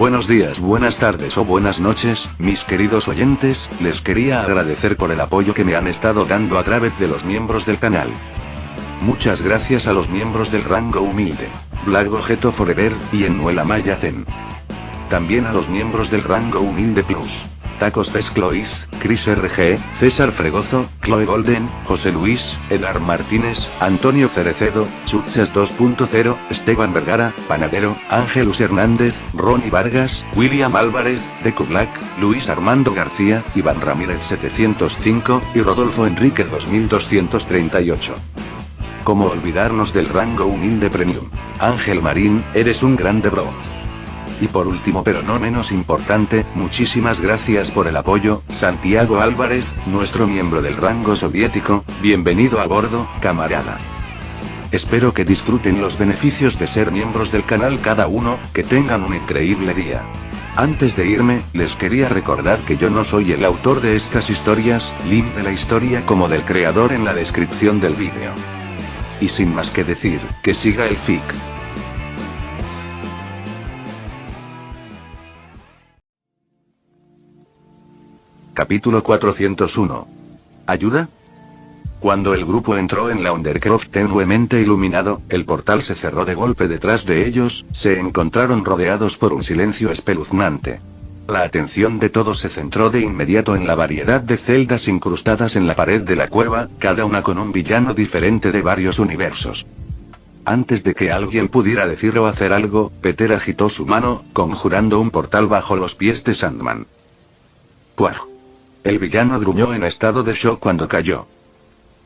Buenos días, buenas tardes o buenas noches, mis queridos oyentes, les quería agradecer por el apoyo que me han estado dando a través de los miembros del canal. Muchas gracias a los miembros del rango humilde, Black Gojeto Forever, y Enuela Maya Zen. También a los miembros del rango humilde plus, Tacos Fesclois, Chris RG, César Fregozo, Chloe Golden, José Luis, Edgar Martínez, Antonio Cerecedo, Chuchas 2.0, Esteban Vergara, Panadero, Ángelus Hernández, Ronnie Vargas, William Álvarez, Deco Black, Luis Armando García, Iván Ramírez 705, y Rodolfo Enrique 2238. ¿Cómo olvidarnos del rango humilde premium? Ángel Marín, eres un grande bro. Y por último pero no menos importante, muchísimas gracias por el apoyo, Santiago Álvarez, nuestro miembro del rango soviético, bienvenido a bordo, camarada. Espero que disfruten los beneficios de ser miembros del canal cada uno, que tengan un increíble día. Antes de irme, les quería recordar que yo no soy el autor de estas historias, link de la historia como del creador en la descripción del vídeo. Y sin más que decir, que siga el fic. Capítulo 401. ¿Ayuda? Cuando el grupo entró en la Undercroft tenuemente iluminado, el portal se cerró de golpe detrás de ellos, se encontraron rodeados por un silencio espeluznante. La atención de todos se centró de inmediato en la variedad de celdas incrustadas en la pared de la cueva, cada una con un villano diferente de varios universos. Antes de que alguien pudiera decir o hacer algo, Peter agitó su mano, conjurando un portal bajo los pies de Sandman. ¡Puaj! El villano gruñó en estado de shock cuando cayó.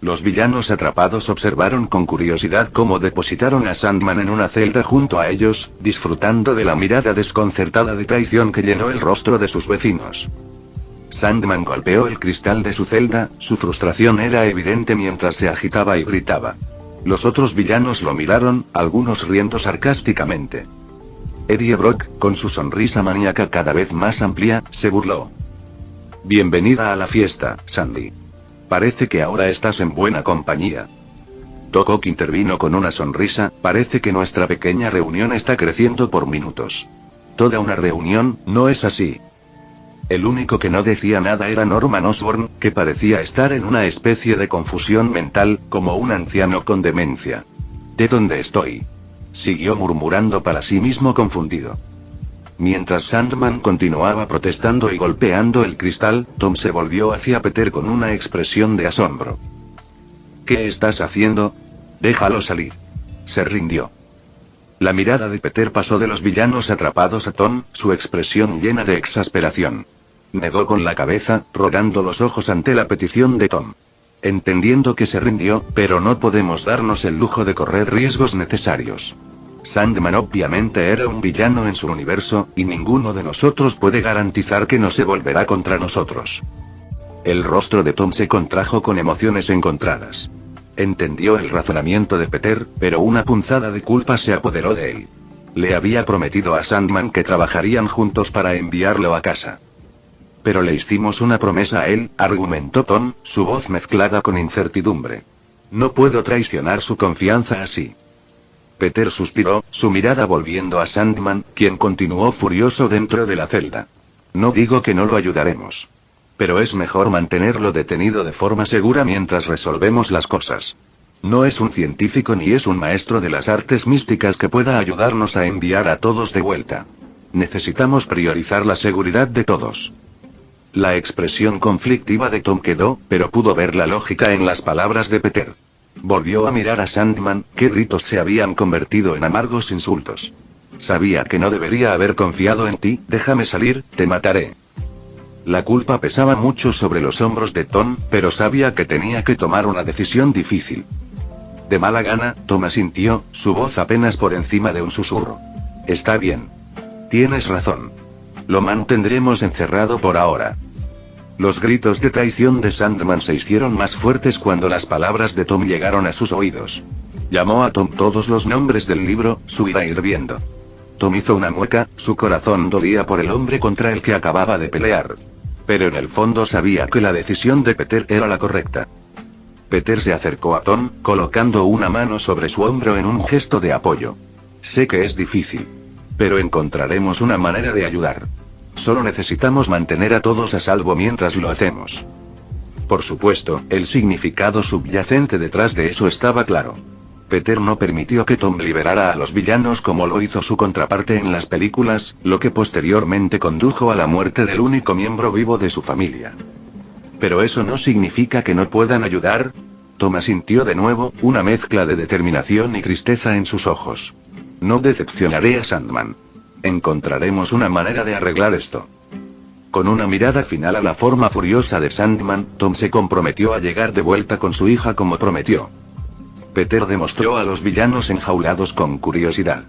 Los villanos atrapados observaron con curiosidad cómo depositaron a Sandman en una celda junto a ellos, disfrutando de la mirada desconcertada de traición que llenó el rostro de sus vecinos. Sandman golpeó el cristal de su celda, su frustración era evidente mientras se agitaba y gritaba. Los otros villanos lo miraron, algunos riendo sarcásticamente. Eddie Brock, con su sonrisa maníaca cada vez más amplia, se burló. Bienvenida a la fiesta, Sandy. Parece que ahora estás en buena compañía. Tokok intervino con una sonrisa, parece que nuestra pequeña reunión está creciendo por minutos. Toda una reunión, ¿no es así? El único que no decía nada era Norman Osborn, que parecía estar en una especie de confusión mental, como un anciano con demencia. ¿De dónde estoy? Siguió murmurando para sí mismo confundido. Mientras Sandman continuaba protestando y golpeando el cristal, Tom se volvió hacia Peter con una expresión de asombro. ¿Qué estás haciendo? Déjalo salir. Se rindió. La mirada de Peter pasó de los villanos atrapados a Tom, su expresión llena de exasperación. Negó con la cabeza, rogando los ojos ante la petición de Tom. Entendiendo que se rindió, pero no podemos darnos el lujo de correr riesgos necesarios. Sandman obviamente era un villano en su universo, y ninguno de nosotros puede garantizar que no se volverá contra nosotros. El rostro de Tom se contrajo con emociones encontradas. Entendió el razonamiento de Peter, pero una punzada de culpa se apoderó de él. Le había prometido a Sandman que trabajarían juntos para enviarlo a casa. Pero le hicimos una promesa a él, argumentó Tom, su voz mezclada con incertidumbre. No puedo traicionar su confianza así. Peter suspiró, su mirada volviendo a Sandman, quien continuó furioso dentro de la celda. No digo que no lo ayudaremos. Pero es mejor mantenerlo detenido de forma segura mientras resolvemos las cosas. No es un científico ni es un maestro de las artes místicas que pueda ayudarnos a enviar a todos de vuelta. Necesitamos priorizar la seguridad de todos. La expresión conflictiva de Tom quedó, pero pudo ver la lógica en las palabras de Peter. Volvió a mirar a Sandman, que gritos se habían convertido en amargos insultos. Sabía que no debería haber confiado en ti, déjame salir, te mataré. La culpa pesaba mucho sobre los hombros de Tom, pero sabía que tenía que tomar una decisión difícil. De mala gana, Tom asintió, su voz apenas por encima de un susurro. Está bien. Tienes razón. Lo mantendremos encerrado por ahora. Los gritos de traición de Sandman se hicieron más fuertes cuando las palabras de Tom llegaron a sus oídos. Llamó a Tom todos los nombres del libro, su ira hirviendo. Tom hizo una mueca, su corazón dolía por el hombre contra el que acababa de pelear. Pero en el fondo sabía que la decisión de Peter era la correcta. Peter se acercó a Tom, colocando una mano sobre su hombro en un gesto de apoyo. Sé que es difícil. Pero encontraremos una manera de ayudar. Solo necesitamos mantener a todos a salvo mientras lo hacemos. Por supuesto, el significado subyacente detrás de eso estaba claro. Peter no permitió que Tom liberara a los villanos como lo hizo su contraparte en las películas, lo que posteriormente condujo a la muerte del único miembro vivo de su familia. ¿Pero eso no significa que no puedan ayudar? Tom asintió de nuevo, una mezcla de determinación y tristeza en sus ojos. No decepcionaré a Sandman. Encontraremos una manera de arreglar esto. Con una mirada final a la forma furiosa de Sandman, Tom se comprometió a llegar de vuelta con su hija como prometió. Peter demostró a los villanos enjaulados con curiosidad.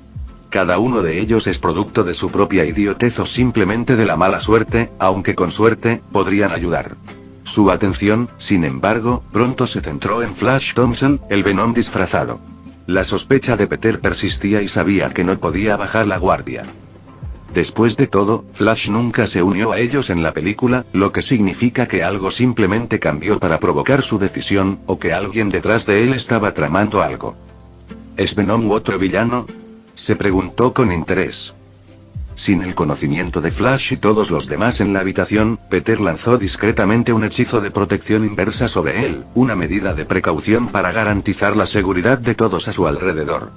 Cada uno de ellos es producto de su propia idiotez o simplemente de la mala suerte, aunque con suerte, podrían ayudar. Su atención, sin embargo, pronto se centró en Flash Thompson, el Venom disfrazado. La sospecha de Peter persistía y sabía que no podía bajar la guardia. Después de todo, Flash nunca se unió a ellos en la película, lo que significa que algo simplemente cambió para provocar su decisión, o que alguien detrás de él estaba tramando algo. ¿Es Venom otro villano? Se preguntó con interés. Sin el conocimiento de Flash y todos los demás en la habitación, Peter lanzó discretamente un hechizo de protección inversa sobre él, una medida de precaución para garantizar la seguridad de todos a su alrededor.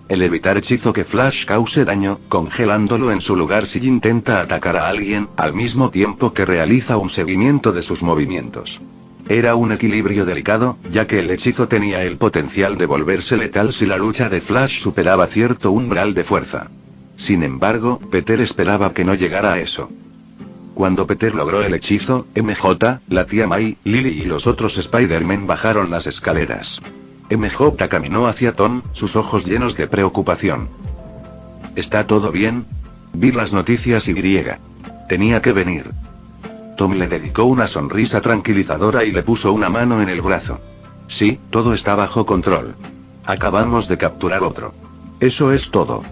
El evitar hechizo que Flash cause daño, congelándolo en su lugar si intenta atacar a alguien, al mismo tiempo que realiza un seguimiento de sus movimientos. Era un equilibrio delicado, ya que el hechizo tenía el potencial de volverse letal si la lucha de Flash superaba cierto umbral de fuerza. Sin embargo, Peter esperaba que no llegara a eso. Cuando Peter logró el hechizo, MJ, la tía May, Lily y los otros Spider-Man bajaron las escaleras. MJ caminó hacia Tom, sus ojos llenos de preocupación. ¿Está todo bien? Vi las noticias y tenía que venir. Tom le dedicó una sonrisa tranquilizadora y le puso una mano en el brazo. Sí, todo está bajo control. Acabamos de capturar otro. Eso es todo.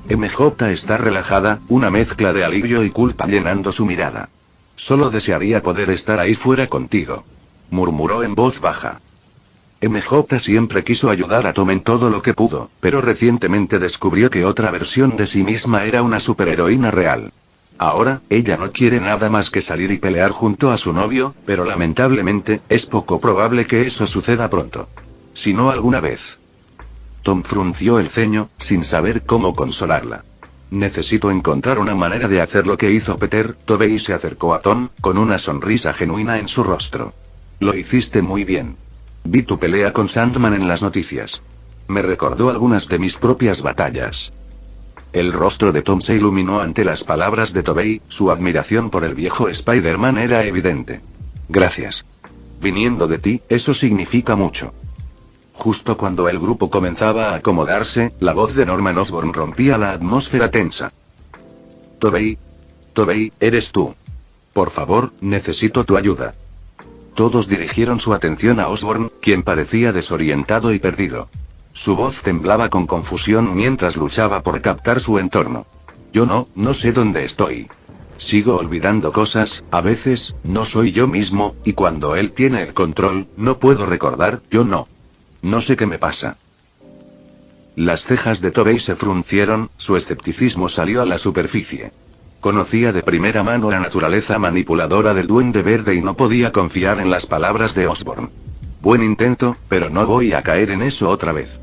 MJ está relajada, una mezcla de alivio y culpa llenando su mirada. Solo desearía poder estar ahí fuera contigo. Murmuró en voz baja. MJ siempre quiso ayudar a Tom en todo lo que pudo, pero recientemente descubrió que otra versión de sí misma era una superheroína real. Ahora, ella no quiere nada más que salir y pelear junto a su novio, pero lamentablemente, es poco probable que eso suceda pronto. Si no alguna vez. Tom frunció el ceño, sin saber cómo consolarla. Necesito encontrar una manera de hacer lo que hizo Peter. Tobey se acercó a Tom, con una sonrisa genuina en su rostro. Lo hiciste muy bien. Vi tu pelea con Sandman en las noticias. Me recordó algunas de mis propias batallas. El rostro de Tom se iluminó ante las palabras de Tobey, su admiración por el viejo Spider-Man era evidente. Gracias. Viniendo de ti, eso significa mucho. Justo cuando el grupo comenzaba a acomodarse, la voz de Norman Osborn rompía la atmósfera tensa. Tobey, eres tú. Por favor, necesito tu ayuda. Todos dirigieron su atención a Osborn, quien parecía desorientado y perdido. Su voz temblaba con confusión mientras luchaba por captar su entorno. Yo no sé dónde estoy. Sigo olvidando cosas, a veces, no soy yo mismo, y cuando él tiene el control, no puedo recordar, no sé qué me pasa. Las cejas de Tobey se fruncieron, su escepticismo salió a la superficie. Conocía de primera mano la naturaleza manipuladora del Duende Verde y no podía confiar en las palabras de Osborn. Buen intento, pero no voy a caer en eso otra vez.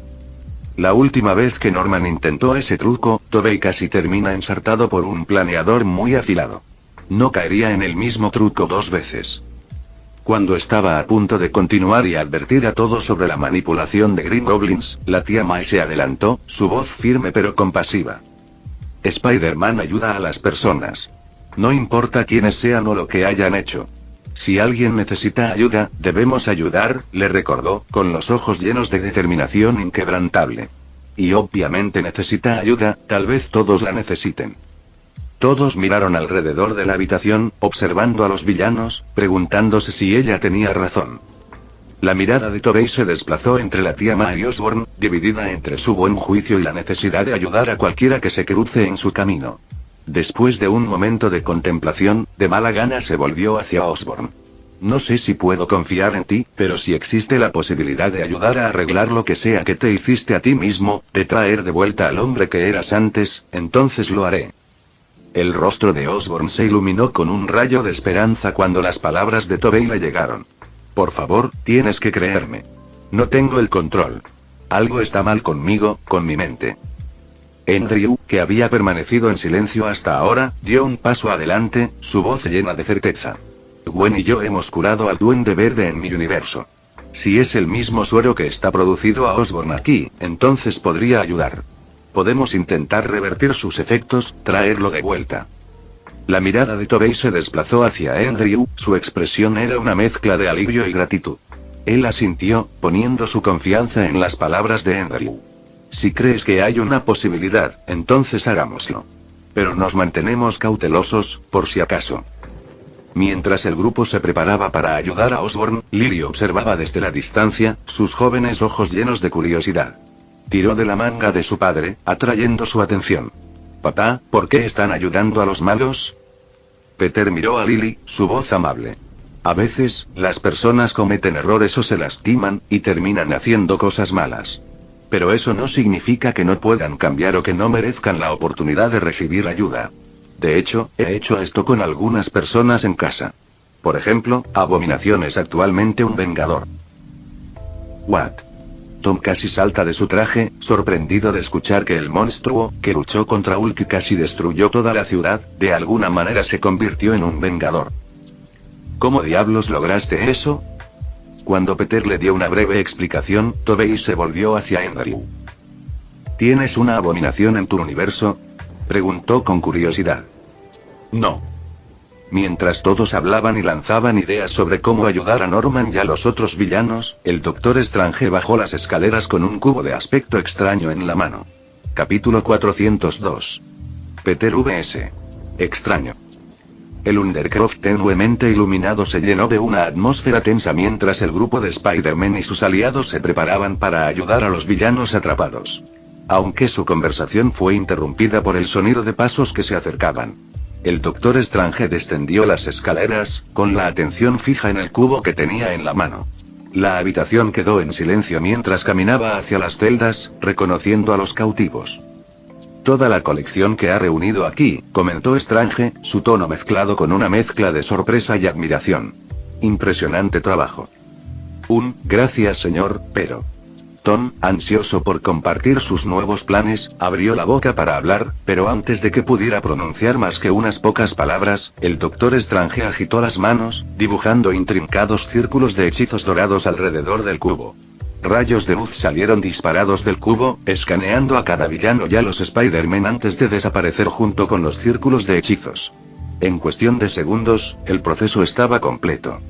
La última vez que Norman intentó ese truco, Tobey casi termina ensartado por un planeador muy afilado. No caería en el mismo truco dos veces. Cuando estaba a punto de continuar y advertir a todos sobre la manipulación de Green Goblins, la tía May se adelantó, su voz firme pero compasiva. Spider-Man ayuda a las personas. No importa quiénes sean o lo que hayan hecho. Si alguien necesita ayuda, debemos ayudar, le recordó, con los ojos llenos de determinación inquebrantable. Y obviamente necesita ayuda, tal vez todos la necesiten. Todos miraron alrededor de la habitación, observando a los villanos, preguntándose si ella tenía razón. La mirada de Tobey se desplazó entre la tía May y Osborn, dividida entre su buen juicio y la necesidad de ayudar a cualquiera que se cruce en su camino. Después de un momento de contemplación, de mala gana se volvió hacia Osborn. No sé si puedo confiar en ti, pero si existe la posibilidad de ayudar a arreglar lo que sea que te hiciste a ti mismo, de traer de vuelta al hombre que eras antes, entonces lo haré. El rostro de Osborn se iluminó con un rayo de esperanza cuando las palabras de Tobey le llegaron. Por favor, tienes que creerme. No tengo el control. Algo está mal conmigo, con mi mente. Andrew, que había permanecido en silencio hasta ahora, dio un paso adelante, su voz llena de certeza. Gwen y yo hemos curado al Duende Verde en mi universo. Si es el mismo suero que está producido a Osborn aquí, entonces podría ayudar. Podemos intentar revertir sus efectos, traerlo de vuelta. La mirada de Tobey se desplazó hacia Andrew, su expresión era una mezcla de alivio y gratitud. Él asintió, poniendo su confianza en las palabras de Andrew. Si crees que hay una posibilidad, entonces hagámoslo. Pero nos mantenemos cautelosos, por si acaso. Mientras el grupo se preparaba para ayudar a Osborn, Lily observaba desde la distancia, sus jóvenes ojos llenos de curiosidad. Tiró de la manga de su padre, atrayendo su atención. «Papá, ¿por qué están ayudando a los malos?» Peter miró a Lily, su voz amable. A veces, las personas cometen errores o se lastiman, y terminan haciendo cosas malas. Pero eso no significa que no puedan cambiar o que no merezcan la oportunidad de recibir ayuda. De hecho, he hecho esto con algunas personas en casa. Por ejemplo, Abominación es actualmente un vengador. ¿What? Tom casi salta de su traje, sorprendido de escuchar que el monstruo, que luchó contra Hulk y casi destruyó toda la ciudad, de alguna manera se convirtió en un vengador. ¿Cómo diablos lograste eso? Cuando Peter le dio una breve explicación, Tobey se volvió hacia Andrew. ¿Tienes una abominación en tu universo?, preguntó con curiosidad. No. Mientras todos hablaban y lanzaban ideas sobre cómo ayudar a Norman y a los otros villanos, el Doctor Strange bajó las escaleras con un cubo de aspecto extraño en la mano. Capítulo 402. Peter vs. Extraño. El Undercroft tenuemente iluminado se llenó de una atmósfera tensa mientras el grupo de Spider-Man y sus aliados se preparaban para ayudar a los villanos atrapados. Aunque su conversación fue interrumpida por el sonido de pasos que se acercaban. El Doctor Strange descendió las escaleras, con la atención fija en el cubo que tenía en la mano. La habitación quedó en silencio mientras caminaba hacia las celdas, reconociendo a los cautivos. Toda la colección que ha reunido aquí, comentó Strange, su tono mezclado con una mezcla de sorpresa y admiración. Impresionante trabajo. Gracias señor, pero... Tom, ansioso por compartir sus nuevos planes, abrió la boca para hablar, pero antes de que pudiera pronunciar más que unas pocas palabras, el Doctor Strange agitó las manos, dibujando intrincados círculos de hechizos dorados alrededor del cubo. Rayos de luz salieron disparados del cubo, escaneando a cada villano y a los Spider-Man antes de desaparecer junto con los círculos de hechizos. En cuestión de segundos, el proceso estaba completo.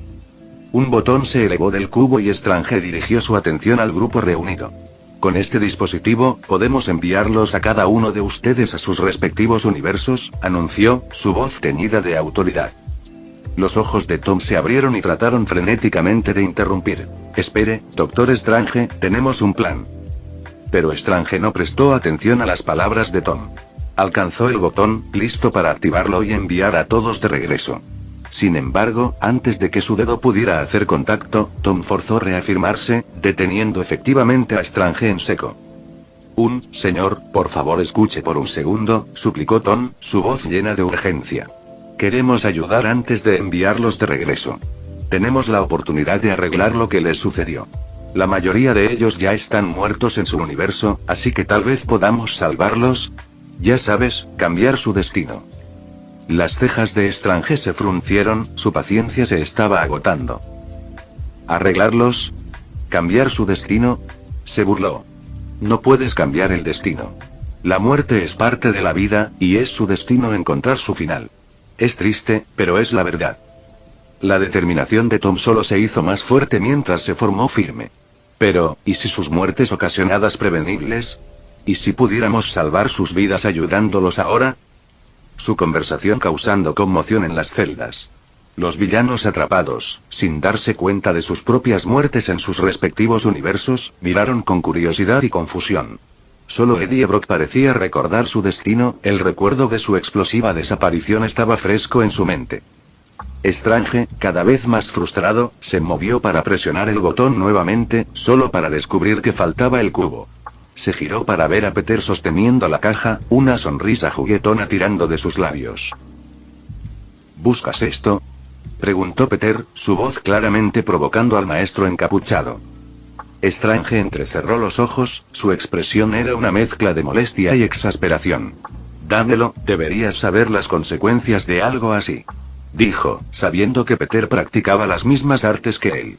Un botón se elevó del cubo y Strange dirigió su atención al grupo reunido. Con este dispositivo, podemos enviarlos a cada uno de ustedes a sus respectivos universos, anunció, su voz teñida de autoridad. Los ojos de Tom se abrieron y trataron frenéticamente de interrumpir. Espere, Doctor Strange, tenemos un plan. Pero Strange no prestó atención a las palabras de Tom. Alcanzó el botón, listo para activarlo y enviar a todos de regreso. Sin embargo, antes de que su dedo pudiera hacer contacto, Tom forzó reafirmarse, deteniendo efectivamente a Strange en seco. Señor, por favor escuche por un segundo, suplicó Tom, su voz llena de urgencia. Queremos ayudar antes de enviarlos de regreso. Tenemos la oportunidad de arreglar lo que les sucedió. La mayoría de ellos ya están muertos en su universo, así que tal vez podamos salvarlos. Ya sabes, cambiar su destino. Las cejas de Strange se fruncieron, su paciencia se estaba agotando. ¿Arreglarlos? ¿Cambiar su destino? Se burló. No puedes cambiar el destino. La muerte es parte de la vida, y es su destino encontrar su final. Es triste, pero es la verdad. La determinación de Tom solo se hizo más fuerte mientras se formó firme. Pero, ¿y si sus muertes ocasionadas prevenibles? ¿Y si pudiéramos salvar sus vidas ayudándolos ahora? Su conversación causando conmoción en las celdas. Los villanos atrapados, sin darse cuenta de sus propias muertes en sus respectivos universos, miraron con curiosidad y confusión. Solo Eddie Brock parecía recordar su destino, el recuerdo de su explosiva desaparición estaba fresco en su mente. Strange, cada vez más frustrado, se movió para presionar el botón nuevamente, solo para descubrir que faltaba el cubo. Se giró para ver a Peter sosteniendo la caja, una sonrisa juguetona tirando de sus labios. ¿Buscas esto?, preguntó Peter, su voz claramente provocando al maestro encapuchado. Strange entrecerró los ojos, su expresión era una mezcla de molestia y exasperación. Dámelo, deberías saber las consecuencias de algo así, dijo, sabiendo que Peter practicaba las mismas artes que él.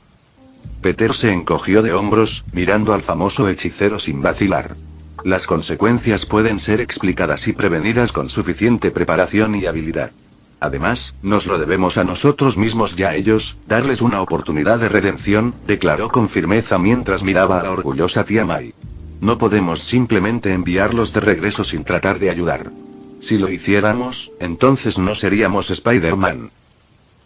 Peter se encogió de hombros, mirando al famoso hechicero sin vacilar. Las consecuencias pueden ser explicadas y prevenidas con suficiente preparación y habilidad. Además, nos lo debemos a nosotros mismos y a ellos, darles una oportunidad de redención, declaró con firmeza mientras miraba a la orgullosa tía May. No podemos simplemente enviarlos de regreso sin tratar de ayudar. Si lo hiciéramos, entonces no seríamos Spider-Man.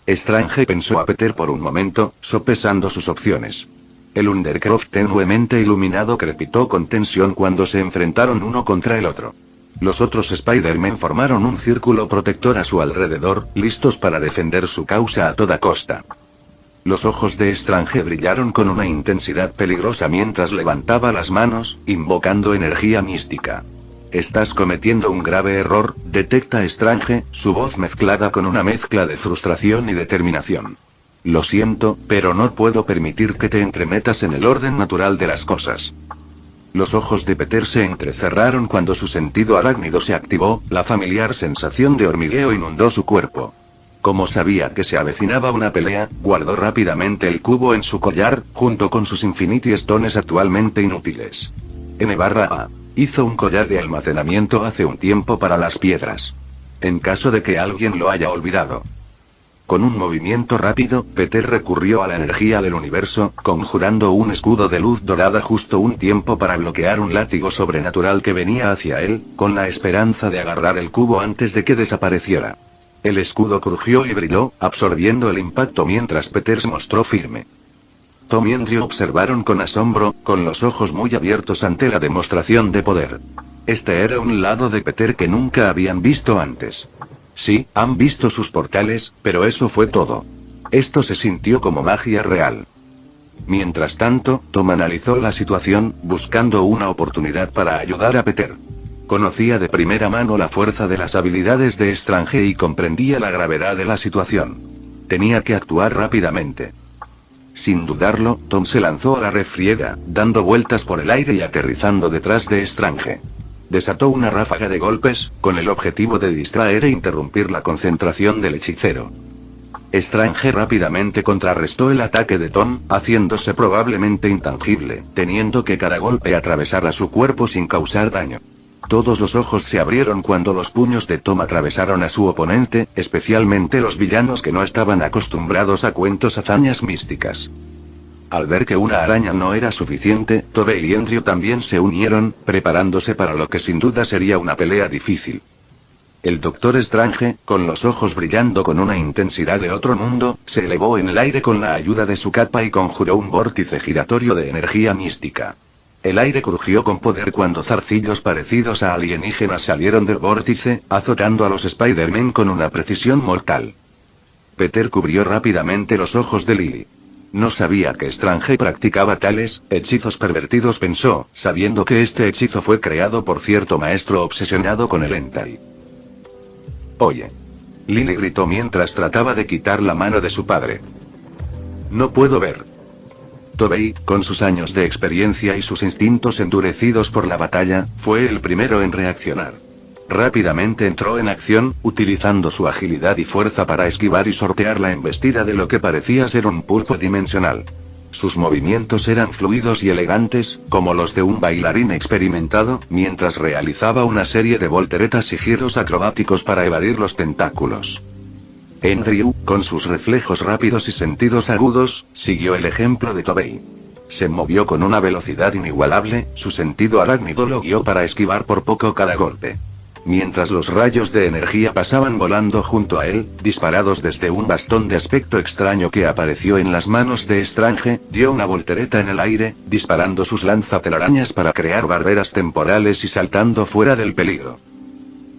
Strange pensó a Peter por un momento, sopesando sus opciones. El Undercroft tenuemente iluminado crepitó con tensión cuando se enfrentaron uno contra el otro. Los otros Spider-Man formaron un círculo protector a su alrededor, listos para defender su causa a toda costa. Los ojos de Strange brillaron con una intensidad peligrosa mientras levantaba las manos, invocando energía mística. Estás cometiendo un grave error, detecta Strange, su voz mezclada con una mezcla de frustración y determinación. Lo siento, pero no puedo permitir que te entremetas en el orden natural de las cosas. Los ojos de Peter se entrecerraron cuando su sentido arácnido se activó, la familiar sensación de hormigueo inundó su cuerpo. Como sabía que se avecinaba una pelea, guardó rápidamente el cubo en su collar, junto con sus Infinity Stones actualmente inútiles. N/A. Hizo un collar de almacenamiento hace un tiempo para las piedras. En caso de que alguien lo haya olvidado. Con un movimiento rápido, Peter recurrió a la energía del universo, conjurando un escudo de luz dorada justo un tiempo para bloquear un látigo sobrenatural que venía hacia él, con la esperanza de agarrar el cubo antes de que desapareciera. El escudo crujió y brilló, absorbiendo el impacto mientras Peter se mostró firme. Tom y Andrew observaron con asombro, con los ojos muy abiertos ante la demostración de poder. Este era un lado de Peter que nunca habían visto antes. Sí, han visto sus portales, pero eso fue todo. Esto se sintió como magia real. Mientras tanto, Tom analizó la situación, buscando una oportunidad para ayudar a Peter. Conocía de primera mano la fuerza de las habilidades de Strange y comprendía la gravedad de la situación. Tenía que actuar rápidamente. Sin dudarlo, Tom se lanzó a la refriega, dando vueltas por el aire y aterrizando detrás de Strange. Desató una ráfaga de golpes, con el objetivo de distraer e interrumpir la concentración del hechicero. Strange rápidamente contrarrestó el ataque de Tom, haciéndose probablemente intangible, teniendo que cada golpe atravesar a su cuerpo sin causar daño. Todos los ojos se abrieron cuando los puños de Tom atravesaron a su oponente, especialmente los villanos que no estaban acostumbrados a cuentos hazañas místicas. Al ver que una araña no era suficiente, Tobey y Andrew también se unieron, preparándose para lo que sin duda sería una pelea difícil. El Doctor Strange, con los ojos brillando con una intensidad de otro mundo, se elevó en el aire con la ayuda de su capa y conjuró un vórtice giratorio de energía mística. El aire crujió con poder cuando zarcillos parecidos a alienígenas salieron del vórtice, azotando a los Spider-Man con una precisión mortal. Peter cubrió rápidamente los ojos de Lily. No sabía que Strange practicaba tales hechizos pervertidos, pensó, sabiendo que este hechizo fue creado por cierto maestro obsesionado con el hentai. Oye. Lily gritó mientras trataba de quitar la mano de su padre. No puedo ver. Tobey, con sus años de experiencia y sus instintos endurecidos por la batalla, fue el primero en reaccionar. Rápidamente entró en acción, utilizando su agilidad y fuerza para esquivar y sortear la embestida de lo que parecía ser un pulpo dimensional. Sus movimientos eran fluidos y elegantes, como los de un bailarín experimentado, mientras realizaba una serie de volteretas y giros acrobáticos para evadir los tentáculos. Andrew, con sus reflejos rápidos y sentidos agudos, siguió el ejemplo de Tobey. Se movió con una velocidad inigualable, su sentido arácnido lo guió para esquivar por poco cada golpe. Mientras los rayos de energía pasaban volando junto a él, disparados desde un bastón de aspecto extraño que apareció en las manos de Strange, dio una voltereta en el aire, disparando sus lanzatelarañas para crear barreras temporales y saltando fuera del peligro.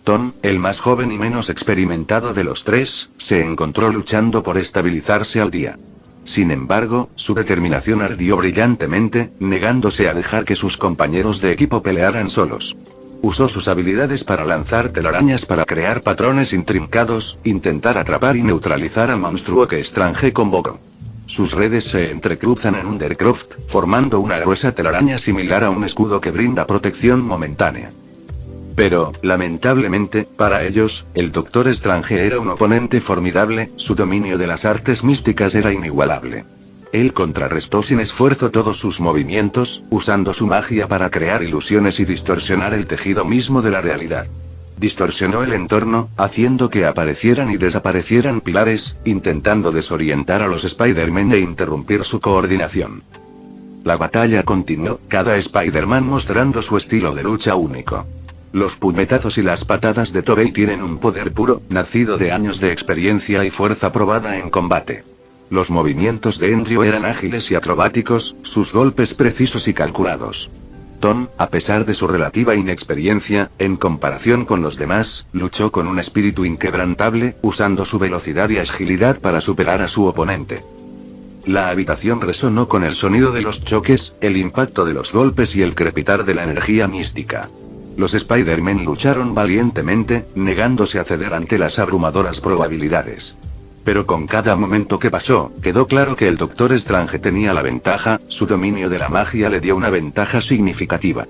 Ton, el más joven y menos experimentado de los tres, se encontró luchando por estabilizarse al día. Sin embargo, su determinación ardió brillantemente, negándose a dejar que sus compañeros de equipo pelearan solos. Usó sus habilidades para lanzar telarañas para crear patrones intrincados, intentar atrapar y neutralizar al monstruo que Strange convocó. Sus redes se entrecruzan en Undercroft, formando una gruesa telaraña similar a un escudo que brinda protección momentánea. Pero, lamentablemente, para ellos, el Doctor Strange era un oponente formidable, su dominio de las artes místicas era inigualable. Él contrarrestó sin esfuerzo todos sus movimientos, usando su magia para crear ilusiones y distorsionar el tejido mismo de la realidad. Distorsionó el entorno, haciendo que aparecieran y desaparecieran pilares, intentando desorientar a los Spider-Man e interrumpir su coordinación. La batalla continuó, cada Spider-Man mostrando su estilo de lucha único. Los puñetazos y las patadas de Tobey tienen un poder puro, nacido de años de experiencia y fuerza probada en combate. Los movimientos de Andrew eran ágiles y acrobáticos, sus golpes precisos y calculados. Tom, a pesar de su relativa inexperiencia, en comparación con los demás, luchó con un espíritu inquebrantable, usando su velocidad y agilidad para superar a su oponente. La habitación resonó con el sonido de los choques, el impacto de los golpes y el crepitar de la energía mística. Los Spider-Man lucharon valientemente, negándose a ceder ante las abrumadoras probabilidades. Pero con cada momento que pasó, quedó claro que el Doctor Strange tenía la ventaja, su dominio de la magia le dio una ventaja significativa.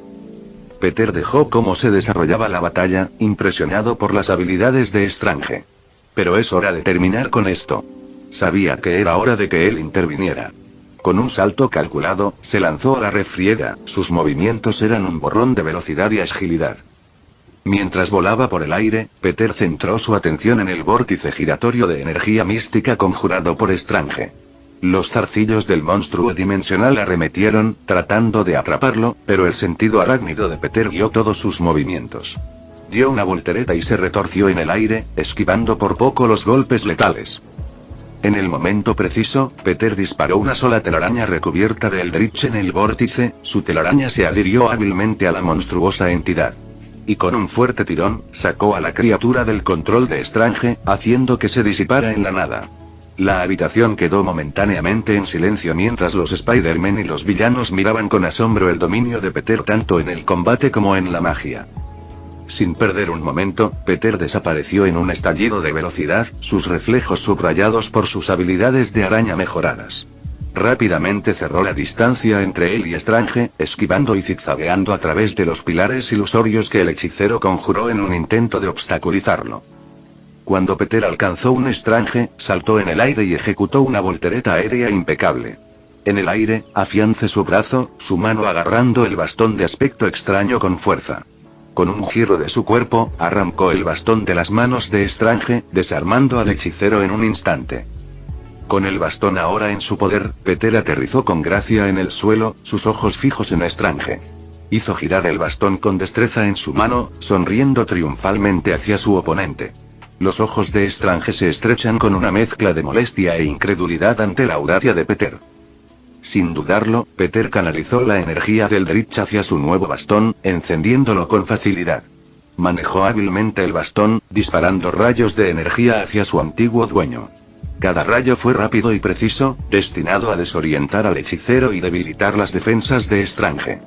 Peter dejó cómo se desarrollaba la batalla, impresionado por las habilidades de Strange. Pero es hora de terminar con esto. Sabía que era hora de que él interviniera. Con un salto calculado, se lanzó a la refriega, sus movimientos eran un borrón de velocidad y agilidad. Mientras volaba por el aire, Peter centró su atención en el vórtice giratorio de energía mística conjurado por Strange. Los zarcillos del monstruo dimensional arremetieron, tratando de atraparlo, pero el sentido arácnido de Peter guió todos sus movimientos. Dio una voltereta y se retorció en el aire, esquivando por poco los golpes letales. En el momento preciso, Peter disparó una sola telaraña recubierta de Eldritch en el vórtice, su telaraña se adhirió hábilmente a la monstruosa entidad. Y con un fuerte tirón, sacó a la criatura del control de Strange, haciendo que se disipara en la nada. La habitación quedó momentáneamente en silencio mientras los Spider-Man y los villanos miraban con asombro el dominio de Peter tanto en el combate como en la magia. Sin perder un momento, Peter desapareció en un estallido de velocidad, sus reflejos subrayados por sus habilidades de araña mejoradas. Rápidamente cerró la distancia entre él y Strange, esquivando y zigzagueando a través de los pilares ilusorios que el hechicero conjuró en un intento de obstaculizarlo. Cuando Peter alcanzó un Strange, saltó en el aire y ejecutó una voltereta aérea impecable. En el aire, afiance su brazo, su mano agarrando el bastón de aspecto extraño con fuerza. Con un giro de su cuerpo, arrancó el bastón de las manos de Strange, desarmando al hechicero en un instante. Con el bastón ahora en su poder, Peter aterrizó con gracia en el suelo, sus ojos fijos en Strange. Hizo girar el bastón con destreza en su mano, sonriendo triunfalmente hacia su oponente. Los ojos de Strange se estrechan con una mezcla de molestia e incredulidad ante la audacia de Peter. Sin dudarlo, Peter canalizó la energía del Eldritch hacia su nuevo bastón, encendiéndolo con facilidad. Manejó hábilmente el bastón, disparando rayos de energía hacia su antiguo dueño. Cada rayo fue rápido y preciso, destinado a desorientar al hechicero y debilitar las defensas de Strange.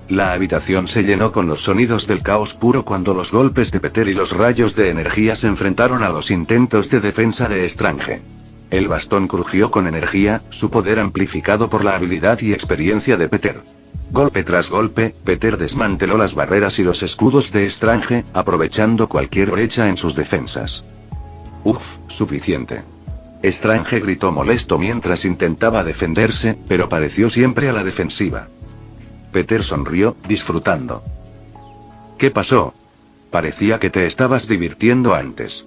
La habitación se llenó con los sonidos del caos puro cuando los golpes de Peter y los rayos de energía se enfrentaron a los intentos de defensa de Strange. El bastón crujió con energía, su poder amplificado por la habilidad y experiencia de Peter. Golpe tras golpe, Peter desmanteló las barreras y los escudos de Strange, aprovechando cualquier brecha en sus defensas. Suficiente. Strange gritó molesto mientras intentaba defenderse, pero pareció siempre a la defensiva. Peter sonrió, disfrutando. ¿Qué pasó? Parecía que te estabas divirtiendo antes.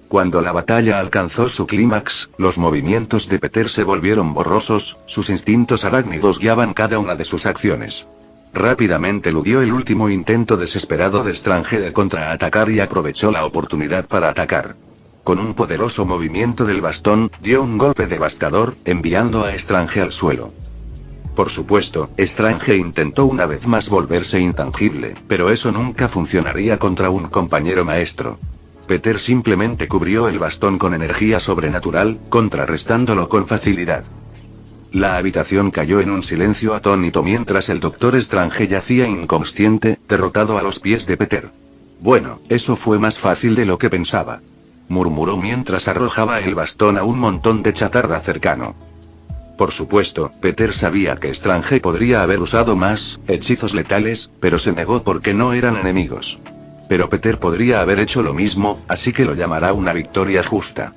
Cuando la batalla alcanzó su clímax, los movimientos de Peter se volvieron borrosos, sus instintos arácnidos guiaban cada una de sus acciones. Rápidamente eludió el último intento desesperado de Strange de contraatacar y aprovechó la oportunidad para atacar. Con un poderoso movimiento del bastón, dio un golpe devastador, enviando a Strange al suelo. Por supuesto, Strange intentó una vez más volverse intangible, pero eso nunca funcionaría contra un compañero maestro. Peter simplemente cubrió el bastón con energía sobrenatural, contrarrestándolo con facilidad. La habitación cayó en un silencio atónito mientras el Doctor Strange yacía inconsciente, derrotado a los pies de Peter. Bueno, eso fue más fácil de lo que pensaba, murmuró mientras arrojaba el bastón a un montón de chatarra cercano. Por supuesto, Peter sabía que Strange podría haber usado más hechizos letales, pero se negó porque no eran enemigos. Pero Peter podría haber hecho lo mismo, así que lo llamará una victoria justa.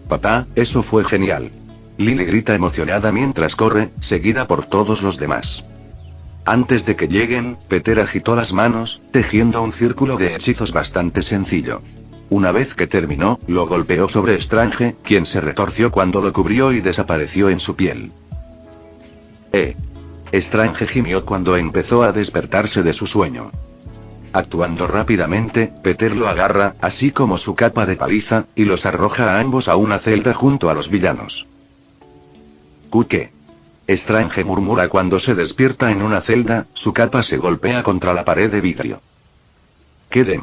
Papá, eso fue genial. Lily grita emocionada mientras corre, seguida por todos los demás. Antes de que lleguen, Peter agitó las manos, tejiendo un círculo de hechizos bastante sencillo. Una vez que terminó, lo golpeó sobre Strange, quien se retorció cuando lo cubrió y desapareció en su piel. Strange gimió cuando empezó a despertarse de su sueño. Actuando rápidamente, Peter lo agarra, así como su capa de paliza, y los arroja a ambos a una celda junto a los villanos. ¿Qué? Strange murmura cuando se despierta en una celda, su capa se golpea contra la pared de vidrio. «Queden»,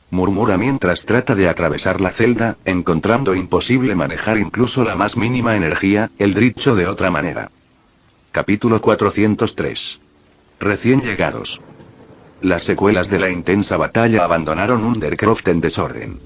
murmura mientras trata de atravesar la celda, encontrando imposible manejar incluso la más mínima energía, dicho de otra manera. Capítulo 403. Recién llegados. Las secuelas de la intensa batalla abandonaron Undercroft en desorden.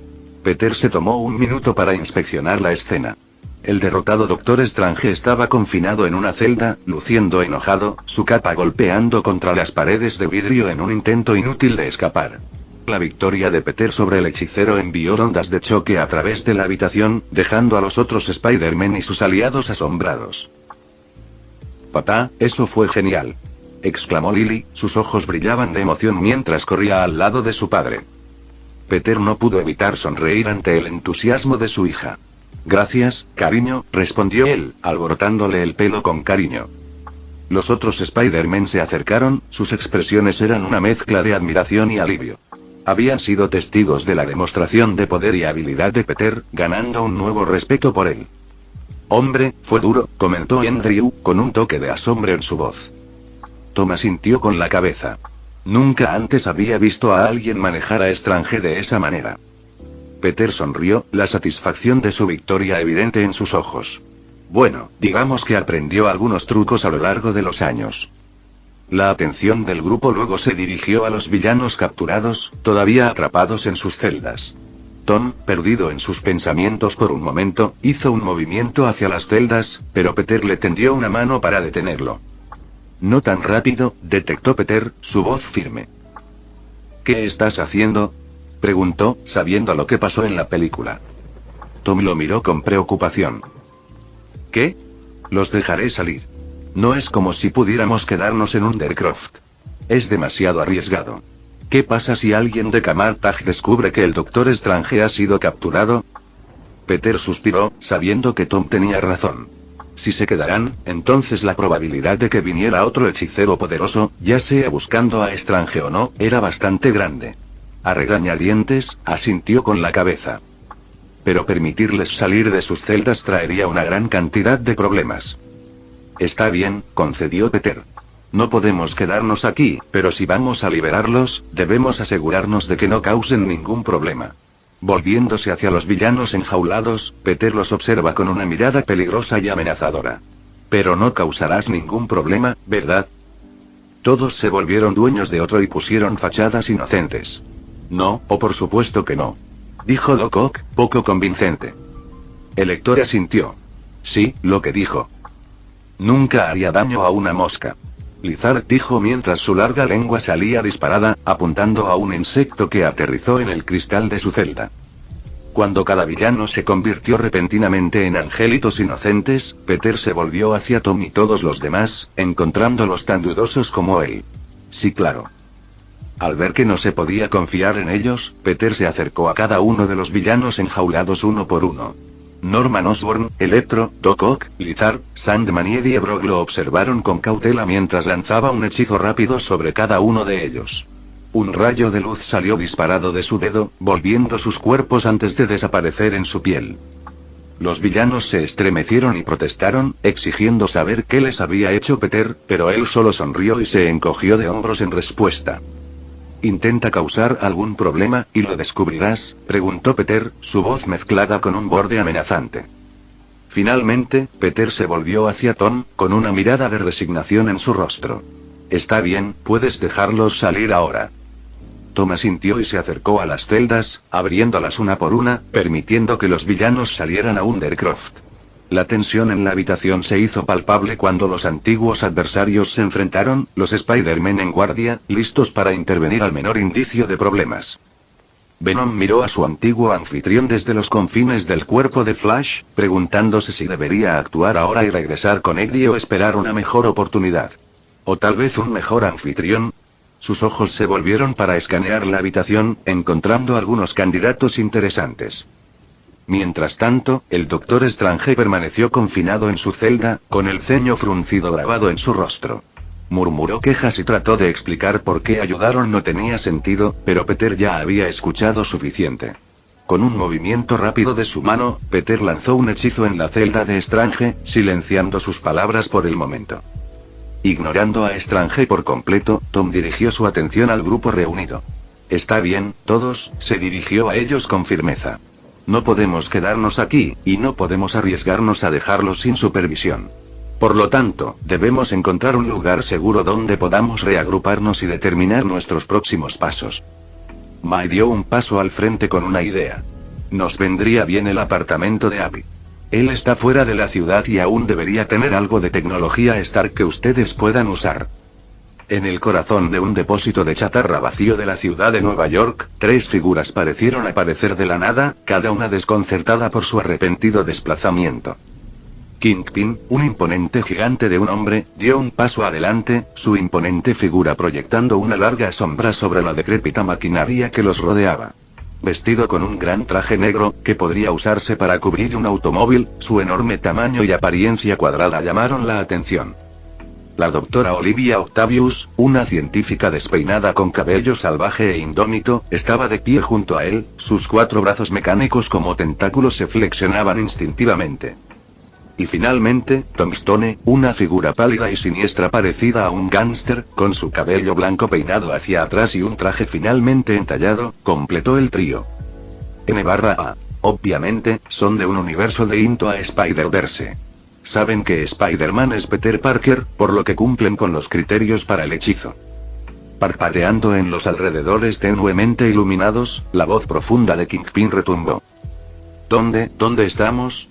Peter se tomó un minuto para inspeccionar la escena. El derrotado Doctor Strange estaba confinado en una celda, luciendo enojado, su capa golpeando contra las paredes de vidrio en un intento inútil de escapar. La victoria de Peter sobre el hechicero envió ondas de choque a través de la habitación, dejando a los otros Spider-Man y sus aliados asombrados. «Papá, eso fue genial», exclamó Lily, sus ojos brillaban de emoción mientras corría al lado de su padre. Peter no pudo evitar sonreír ante el entusiasmo de su hija. «Gracias, cariño», respondió él, alborotándole el pelo con cariño. Los otros Spider-Man se acercaron, sus expresiones eran una mezcla de admiración y alivio. Habían sido testigos de la demostración de poder y habilidad de Peter, ganando un nuevo respeto por él. «Hombre, fue duro», comentó Andrew, con un toque de asombro en su voz. Tom asintió con la cabeza. Nunca antes había visto a alguien manejar a Strange de esa manera. Peter sonrió, la satisfacción de su victoria evidente en sus ojos. Bueno, digamos que aprendió algunos trucos a lo largo de los años. La atención del grupo luego se dirigió a los villanos capturados, todavía atrapados en sus celdas. Tom, perdido en sus pensamientos por un momento, hizo un movimiento hacia las celdas, pero Peter le tendió una mano para detenerlo. «No tan rápido», detectó Peter, su voz firme. «¿Qué estás haciendo?», preguntó, sabiendo lo que pasó en la película. Tom lo miró con preocupación. «¿Qué? Los dejaré salir. No es como si pudiéramos quedarnos en Undercroft. Es demasiado arriesgado. ¿Qué pasa si alguien de Camartag descubre que el Doctor Strange ha sido capturado?» Peter suspiró, sabiendo que Tom tenía razón. Si se quedarán, entonces la probabilidad de que viniera otro hechicero poderoso, ya sea buscando a Strange o no, era bastante grande. A regañadientes, asintió con la cabeza. Pero permitirles salir de sus celdas traería una gran cantidad de problemas. «Está bien», concedió Peter. «No podemos quedarnos aquí, pero si vamos a liberarlos, debemos asegurarnos de que no causen ningún problema». Volviéndose hacia los villanos enjaulados, Peter los observa con una mirada peligrosa y amenazadora. «Pero no causarás ningún problema, ¿verdad?». Todos se volvieron dueños de otro y pusieron fachadas inocentes. «No, o por supuesto que no», dijo Doc Ock, poco convincente. El lector asintió. «Sí, lo que dijo. Nunca haría daño a una mosca», Lizard dijo mientras su larga lengua salía disparada, apuntando a un insecto que aterrizó en el cristal de su celda. Cuando cada villano se convirtió repentinamente en angelitos inocentes, Peter se volvió hacia Tom y todos los demás, encontrándolos tan dudosos como él. Sí, claro. Al ver que no se podía confiar en ellos, Peter se acercó a cada uno de los villanos enjaulados uno por uno. Norman Osborn, Electro, Doc Ock, Lizard, Sandman y Eddie Brock lo observaron con cautela mientras lanzaba un hechizo rápido sobre cada uno de ellos. Un rayo de luz salió disparado de su dedo, volviendo sus cuerpos antes de desaparecer en su piel. Los villanos se estremecieron y protestaron, exigiendo saber qué les había hecho Peter, pero él solo sonrió y se encogió de hombros en respuesta. «¿Intenta causar algún problema, y lo descubrirás?», preguntó Peter, su voz mezclada con un borde amenazante. Finalmente, Peter se volvió hacia Tom, con una mirada de resignación en su rostro. «Está bien, puedes dejarlos salir ahora». Tom asintió y se acercó a las celdas, abriéndolas una por una, permitiendo que los villanos salieran a Undercroft. La tensión en la habitación se hizo palpable cuando los antiguos adversarios se enfrentaron, los Spider-Man en guardia, listos para intervenir al menor indicio de problemas. Venom miró a su antiguo anfitrión desde los confines del cuerpo de Flash, preguntándose si debería actuar ahora y regresar con Eddie o esperar una mejor oportunidad. O tal vez un mejor anfitrión. Sus ojos se volvieron para escanear la habitación, encontrando algunos candidatos interesantes. Mientras tanto, el Doctor Strange permaneció confinado en su celda, con el ceño fruncido grabado en su rostro. Murmuró quejas y trató de explicar por qué ayudaron no tenía sentido, pero Peter ya había escuchado suficiente. Con un movimiento rápido de su mano, Peter lanzó un hechizo en la celda de Strange, silenciando sus palabras por el momento. Ignorando a Strange por completo, Tom dirigió su atención al grupo reunido. «Está bien, todos», se dirigió a ellos con firmeza. «No podemos quedarnos aquí, y no podemos arriesgarnos a dejarlos sin supervisión. Por lo tanto, debemos encontrar un lugar seguro donde podamos reagruparnos y determinar nuestros próximos pasos». May dio un paso al frente con una idea. «Nos vendría bien el apartamento de Abby. Él está fuera de la ciudad y aún debería tener algo de tecnología Stark que ustedes puedan usar». En el corazón de un depósito de chatarra vacío de la ciudad de Nueva York, 3 figuras parecieron aparecer de la nada, cada una desconcertada por su arrepentido desplazamiento. Kingpin, un imponente gigante de un hombre, dio un paso adelante, su imponente figura proyectando una larga sombra sobre la decrépita maquinaria que los rodeaba. Vestido con un gran traje negro, que podría usarse para cubrir un automóvil, su enorme tamaño y apariencia cuadrada llamaron la atención. La doctora Olivia Octavius, una científica despeinada con cabello salvaje e indómito, estaba de pie junto a él, sus 4 brazos mecánicos como tentáculos se flexionaban instintivamente. Y finalmente, Tombstone, una figura pálida y siniestra parecida a un gángster, con su cabello blanco peinado hacia atrás y un traje finalmente entallado, completó el trío. N/A. Obviamente, son de un universo de Into a Spider-Verse. Saben que Spider-Man es Peter Parker, por lo que cumplen con los criterios para el hechizo. Parpadeando en los alrededores tenuemente iluminados, la voz profunda de Kingpin retumbó. ¿Dónde estamos?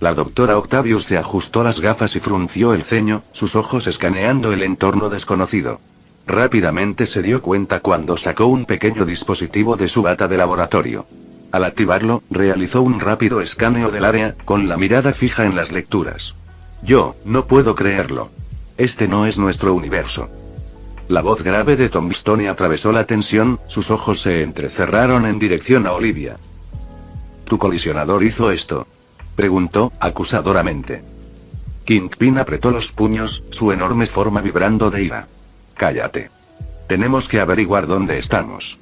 La doctora Octavius se ajustó las gafas y frunció el ceño, sus ojos escaneando el entorno desconocido. Rápidamente se dio cuenta cuando sacó un pequeño dispositivo de su bata de laboratorio. Al activarlo, realizó un rápido escaneo del área, con la mirada fija en las lecturas. «Yo, no puedo creerlo. Este no es nuestro universo». La voz grave de Tombstone atravesó la tensión, sus ojos se entrecerraron en dirección a Olivia. «¿Tu colisionador hizo esto?», preguntó, acusadoramente. Kingpin apretó los puños, su enorme forma vibrando de ira. «Cállate. Tenemos que averiguar dónde estamos».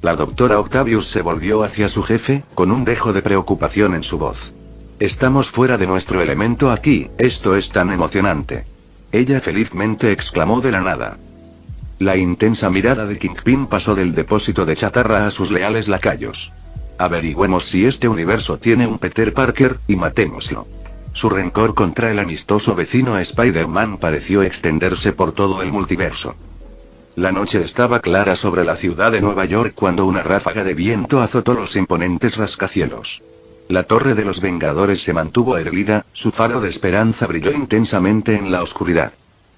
La doctora Octavius se volvió hacia su jefe, con un dejo de preocupación en su voz. «Estamos fuera de nuestro elemento aquí, esto es tan emocionante». Ella felizmente exclamó de la nada. La intensa mirada de Kingpin pasó del depósito de chatarra a sus leales lacayos. «Averigüemos si este universo tiene un Peter Parker, y matémoslo». Su rencor contra el amistoso vecino Spider-Man pareció extenderse por todo el multiverso. La noche estaba clara sobre la ciudad de Nueva York cuando una ráfaga de viento azotó los imponentes rascacielos. La Torre de los Vengadores se mantuvo erguida, su faro de esperanza brilló intensamente en la oscuridad.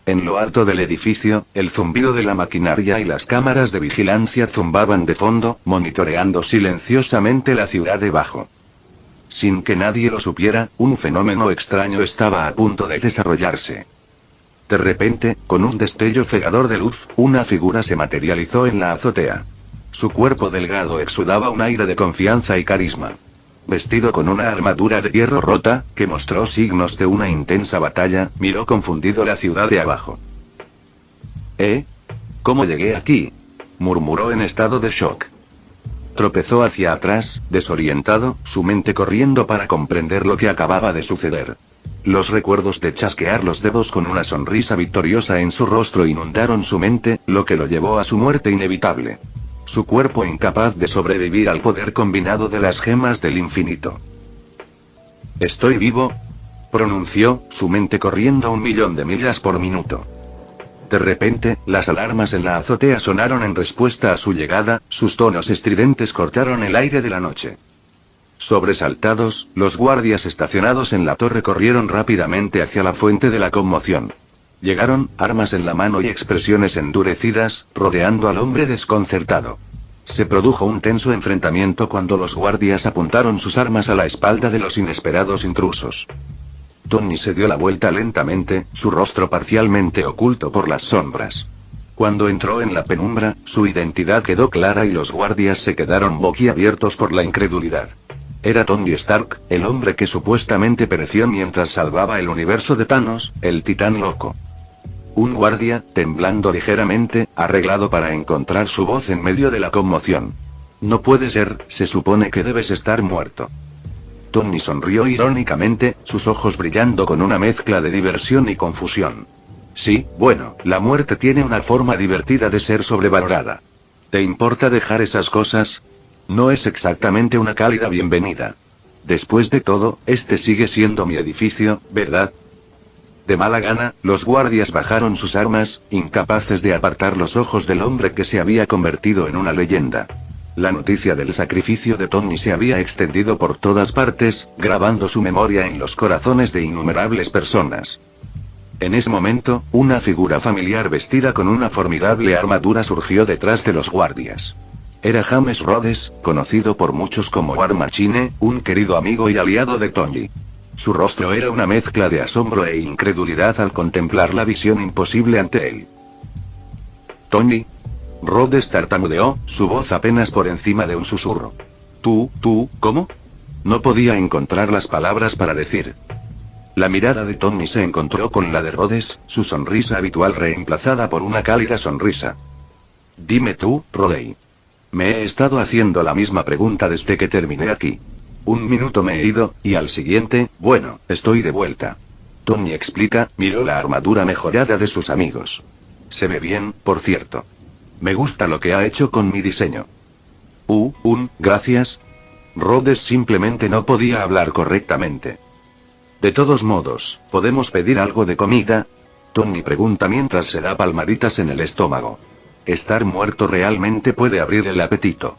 En lo alto del edificio, el zumbido de la maquinaria y las cámaras de vigilancia zumbaban de fondo, monitoreando silenciosamente la ciudad debajo. Sin que nadie lo supiera, un fenómeno extraño estaba a punto de desarrollarse. De repente, con un destello cegador de luz, una figura se materializó en la azotea. Su cuerpo delgado exudaba un aire de confianza y carisma. Vestido con una armadura de hierro rota, que mostró signos de una intensa batalla, miró confundido la ciudad de abajo. ¿Cómo llegué aquí?, murmuró en estado de shock. Tropezó hacia atrás, desorientado, su mente corriendo para comprender lo que acababa de suceder. Los recuerdos de chasquear los dedos con una sonrisa victoriosa en su rostro inundaron su mente, lo que lo llevó a su muerte inevitable. Su cuerpo incapaz de sobrevivir al poder combinado de las gemas del infinito. «¿Estoy vivo?», pronunció, su mente corriendo 1.000.000 de millas por minuto. De repente, las alarmas en la azotea sonaron en respuesta a su llegada, sus tonos estridentes cortaron el aire de la noche. Sobresaltados, los guardias estacionados en la torre corrieron rápidamente hacia la fuente de la conmoción. Llegaron, armas en la mano y expresiones endurecidas, rodeando al hombre desconcertado. Se produjo un tenso enfrentamiento cuando los guardias apuntaron sus armas a la espalda de los inesperados intrusos. Tony se dio la vuelta lentamente, su rostro parcialmente oculto por las sombras. Cuando entró en la penumbra, su identidad quedó clara y los guardias se quedaron boquiabiertos por la incredulidad. Era Tony Stark, el hombre que supuestamente pereció mientras salvaba el universo de Thanos, el titán loco. Un guardia, temblando ligeramente, arreglado para encontrar su voz en medio de la conmoción. «No puede ser, se supone que debes estar muerto». Tony sonrió irónicamente, sus ojos brillando con una mezcla de diversión y confusión. «Sí, bueno, la muerte tiene una forma divertida de ser sobrevalorada. ¿Te importa dejar esas cosas? No es exactamente una cálida bienvenida. Después de todo, este sigue siendo mi edificio, ¿verdad?». De mala gana, los guardias bajaron sus armas, incapaces de apartar los ojos del hombre que se había convertido en una leyenda. La noticia del sacrificio de Tony se había extendido por todas partes, grabando su memoria en los corazones de innumerables personas. En ese momento, una figura familiar vestida con una formidable armadura surgió detrás de los guardias. Era James Rhodes, conocido por muchos como War Machine, un querido amigo y aliado de Tony. Su rostro era una mezcla de asombro e incredulidad al contemplar la visión imposible ante él. «Tony». Rhodes tartamudeó, su voz apenas por encima de un susurro. ¿Tú, cómo?» No podía encontrar las palabras para decir. La mirada de Tony se encontró con la de Rhodes, su sonrisa habitual reemplazada por una cálida sonrisa. «Dime tú, Rhodey. Me he estado haciendo la misma pregunta desde que terminé aquí. 1 minuto me he ido, y al siguiente, bueno, estoy de vuelta». Tony explica, miró la armadura mejorada de sus amigos. «Se ve bien, por cierto. Me gusta lo que ha hecho con mi diseño». Gracias». Rhodes simplemente no podía hablar correctamente. «De todos modos, ¿podemos pedir algo de comida?», Tony pregunta mientras se da palmaditas en el estómago. Estar muerto realmente puede abrir el apetito.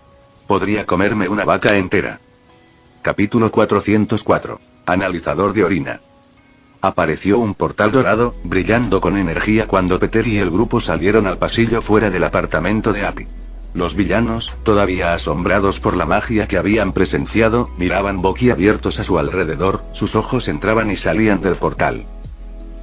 Podría comerme una vaca entera. Capítulo 404. Analizador de orina. Apareció un portal dorado, brillando con energía cuando Peter y el grupo salieron al pasillo fuera del apartamento de Happy. Los villanos, todavía asombrados por la magia que habían presenciado, miraban boquiabiertos a su alrededor, sus ojos entraban y salían del portal.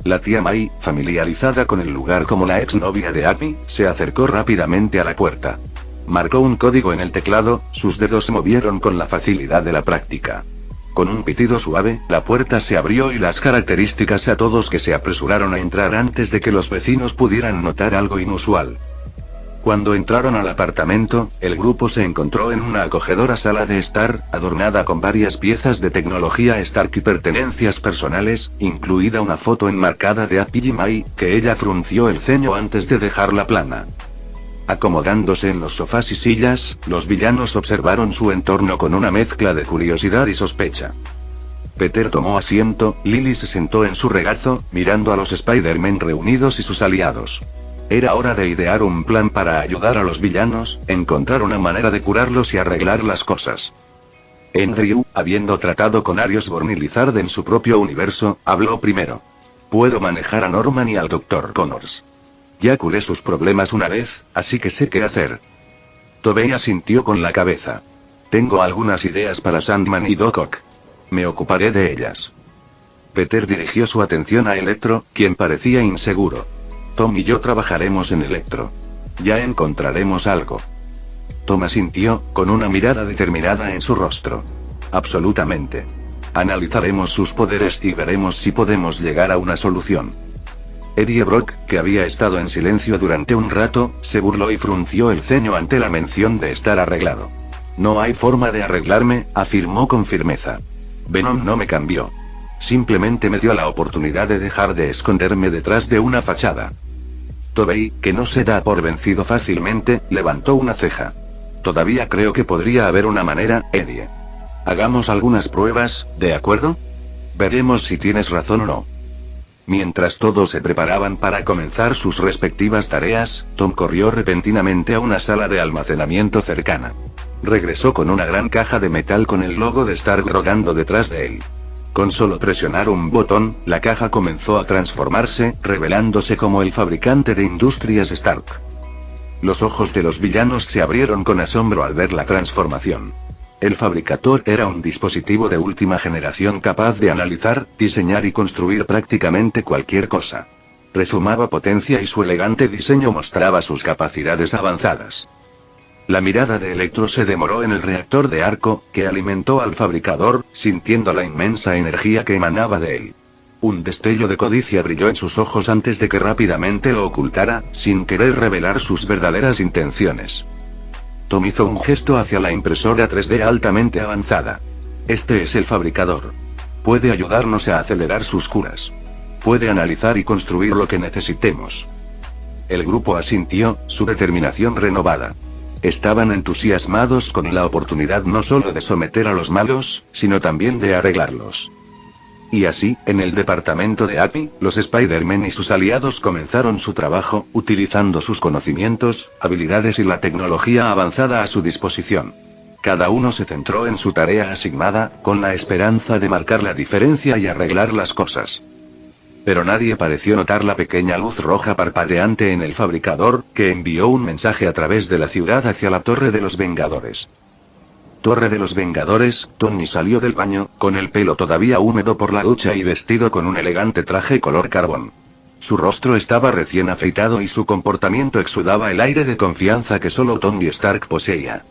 La tía May, familiarizada con el lugar como la exnovia de Happy, se acercó rápidamente a la puerta. Marcó un código en el teclado, sus dedos se movieron con la facilidad de la práctica. Con un pitido suave, la puerta se abrió y las características a todos que se apresuraron a entrar antes de que los vecinos pudieran notar algo inusual. Cuando entraron al apartamento, el grupo se encontró en una acogedora sala de estar, adornada con varias piezas de tecnología Stark y pertenencias personales, incluida una foto enmarcada de Happy y May, que ella frunció el ceño antes de dejarla plana. Acomodándose en los sofás y sillas, los villanos observaron su entorno con una mezcla de curiosidad y sospecha. Peter tomó asiento, Lily se sentó en su regazo, mirando a los Spider-Man reunidos y sus aliados. Era hora de idear un plan para ayudar a los villanos, encontrar una manera de curarlos y arreglar las cosas. Andrew, habiendo tratado con Arisborn y Lizard en su propio universo, habló primero. «Puedo manejar a Norman y al Dr. Connors. Ya curé sus problemas una vez, así que sé qué hacer». Tobey asintió con la cabeza. «Tengo algunas ideas para Sandman y Doc Ock. Me ocuparé de ellas». Peter dirigió su atención a Electro, quien parecía inseguro. «Tom y yo trabajaremos en Electro. Ya encontraremos algo». Tom asintió, con una mirada determinada en su rostro. «Absolutamente. Analizaremos sus poderes y veremos si podemos llegar a una solución». Eddie Brock, que había estado en silencio durante un rato, se burló y frunció el ceño ante la mención de estar arreglado. No hay forma de arreglarme, afirmó con firmeza. Venom no me cambió. Simplemente me dio la oportunidad de dejar de esconderme detrás de una fachada. Tobey, que no se da por vencido fácilmente, levantó una ceja. Todavía creo que podría haber una manera, Eddie. Hagamos algunas pruebas, ¿de acuerdo? Veremos si tienes razón o no. Mientras todos se preparaban para comenzar sus respectivas tareas, Tom corrió repentinamente a una sala de almacenamiento cercana. Regresó con una gran caja de metal con el logo de Stark rodando detrás de él. Con solo presionar un botón, la caja comenzó a transformarse, revelándose como el fabricante de Industrias Stark. Los ojos de los villanos se abrieron con asombro al ver la transformación. El Fabricator era un dispositivo de última generación capaz de analizar, diseñar y construir prácticamente cualquier cosa. Rezumaba potencia y su elegante diseño mostraba sus capacidades avanzadas. La mirada de Electro se demoró en el reactor de arco, que alimentó al fabricador, sintiendo la inmensa energía que emanaba de él. Un destello de codicia brilló en sus ojos antes de que rápidamente lo ocultara, sin querer revelar sus verdaderas intenciones. Tom hizo un gesto hacia la impresora 3D altamente avanzada. Este es el fabricador. Puede ayudarnos a acelerar sus curas. Puede analizar y construir lo que necesitemos. El grupo asintió, su determinación renovada. Estaban entusiasmados con la oportunidad no solo de someter a los malos, sino también de arreglarlos. Y así, en el departamento de Happy, los Spider-Man y sus aliados comenzaron su trabajo, utilizando sus conocimientos, habilidades y la tecnología avanzada a su disposición. Cada uno se centró en su tarea asignada, con la esperanza de marcar la diferencia y arreglar las cosas. Pero nadie pareció notar la pequeña luz roja parpadeante en el fabricador, que envió un mensaje a través de la ciudad hacia la Torre de los Vengadores. Torre de los Vengadores, Tony salió del baño, con el pelo todavía húmedo por la ducha y vestido con un elegante traje color carbón. Su rostro estaba recién afeitado y su comportamiento exudaba el aire de confianza que solo Tony Stark poseía.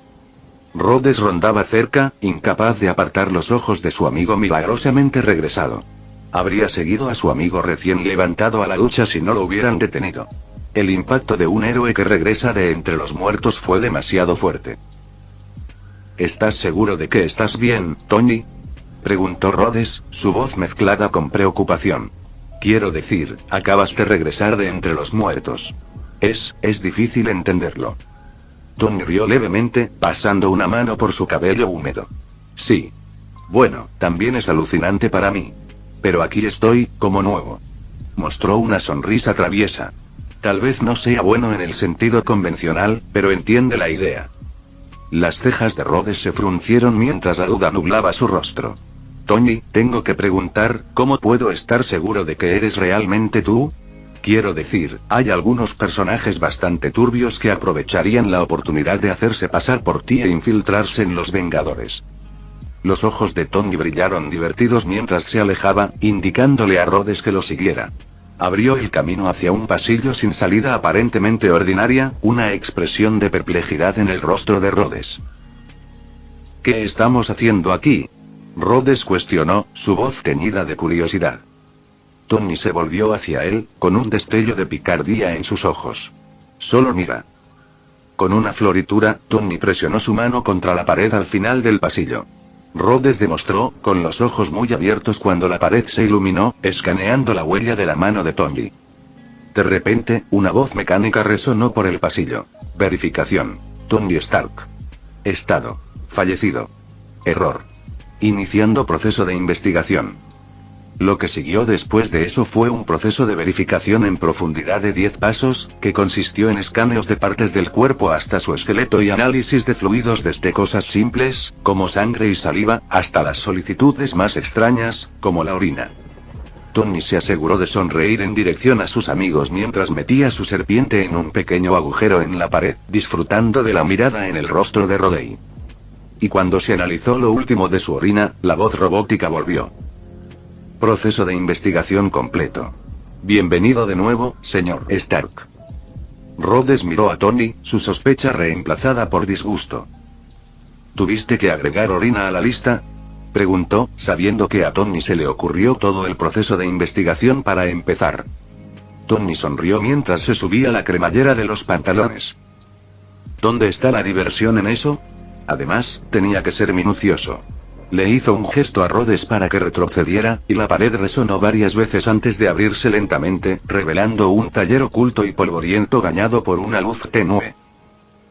Rhodes rondaba cerca, incapaz de apartar los ojos de su amigo milagrosamente regresado. Habría seguido a su amigo recién levantado a la ducha si no lo hubieran detenido. El impacto de un héroe que regresa de entre los muertos fue demasiado fuerte. ¿Estás seguro de que estás bien, Tony? Preguntó Rhodes, su voz mezclada con preocupación. Quiero decir, acabas de regresar de entre los muertos. Es difícil entenderlo. Tony rió levemente, pasando una mano por su cabello húmedo. Sí. Bueno, también es alucinante para mí. Pero aquí estoy, como nuevo. Mostró una sonrisa traviesa. Tal vez no sea bueno en el sentido convencional, pero entiende la idea. Las cejas de Rhodes se fruncieron mientras la duda nublaba su rostro. Tony, tengo que preguntar, ¿cómo puedo estar seguro de que eres realmente tú? Quiero decir, hay algunos personajes bastante turbios que aprovecharían la oportunidad de hacerse pasar por ti e infiltrarse en los Vengadores. Los ojos de Tony brillaron divertidos mientras se alejaba, indicándole a Rhodes que lo siguiera. Abrió el camino hacia un pasillo sin salida aparentemente ordinaria, una expresión de perplejidad en el rostro de Rhodes. ¿Qué estamos haciendo aquí? Rhodes cuestionó, su voz teñida de curiosidad. Tony se volvió hacia él, con un destello de picardía en sus ojos. Solo mira. Con una floritura, Tony presionó su mano contra la pared al final del pasillo. Rhodes demostró, con los ojos muy abiertos cuando la pared se iluminó, escaneando la huella de la mano de Tony. De repente, una voz mecánica resonó por el pasillo. Verificación. Tony Stark. Estado. Fallecido. Error. Iniciando proceso de investigación. Lo que siguió después de eso fue un proceso de verificación en profundidad de 10 pasos, que consistió en escaneos de partes del cuerpo hasta su esqueleto y análisis de fluidos desde cosas simples, como sangre y saliva, hasta las solicitudes más extrañas, como la orina. Tony se aseguró de sonreír en dirección a sus amigos mientras metía su serpiente en un pequeño agujero en la pared, disfrutando de la mirada en el rostro de Rhodey. Y cuando se analizó lo último de su orina, la voz robótica volvió. Proceso de investigación completo. Bienvenido de nuevo, señor Stark. Rhodes miró a Tony, su sospecha reemplazada por disgusto. ¿Tuviste que agregar orina a la lista? Preguntó, sabiendo que a Tony se le ocurrió todo el proceso de investigación para empezar. Tony sonrió mientras se subía la cremallera de los pantalones. ¿Dónde está la diversión en eso? Además, tenía que ser minucioso. Le hizo un gesto a Rhodes para que retrocediera, y la pared resonó varias veces antes de abrirse lentamente, revelando un taller oculto y polvoriento bañado por una luz tenue.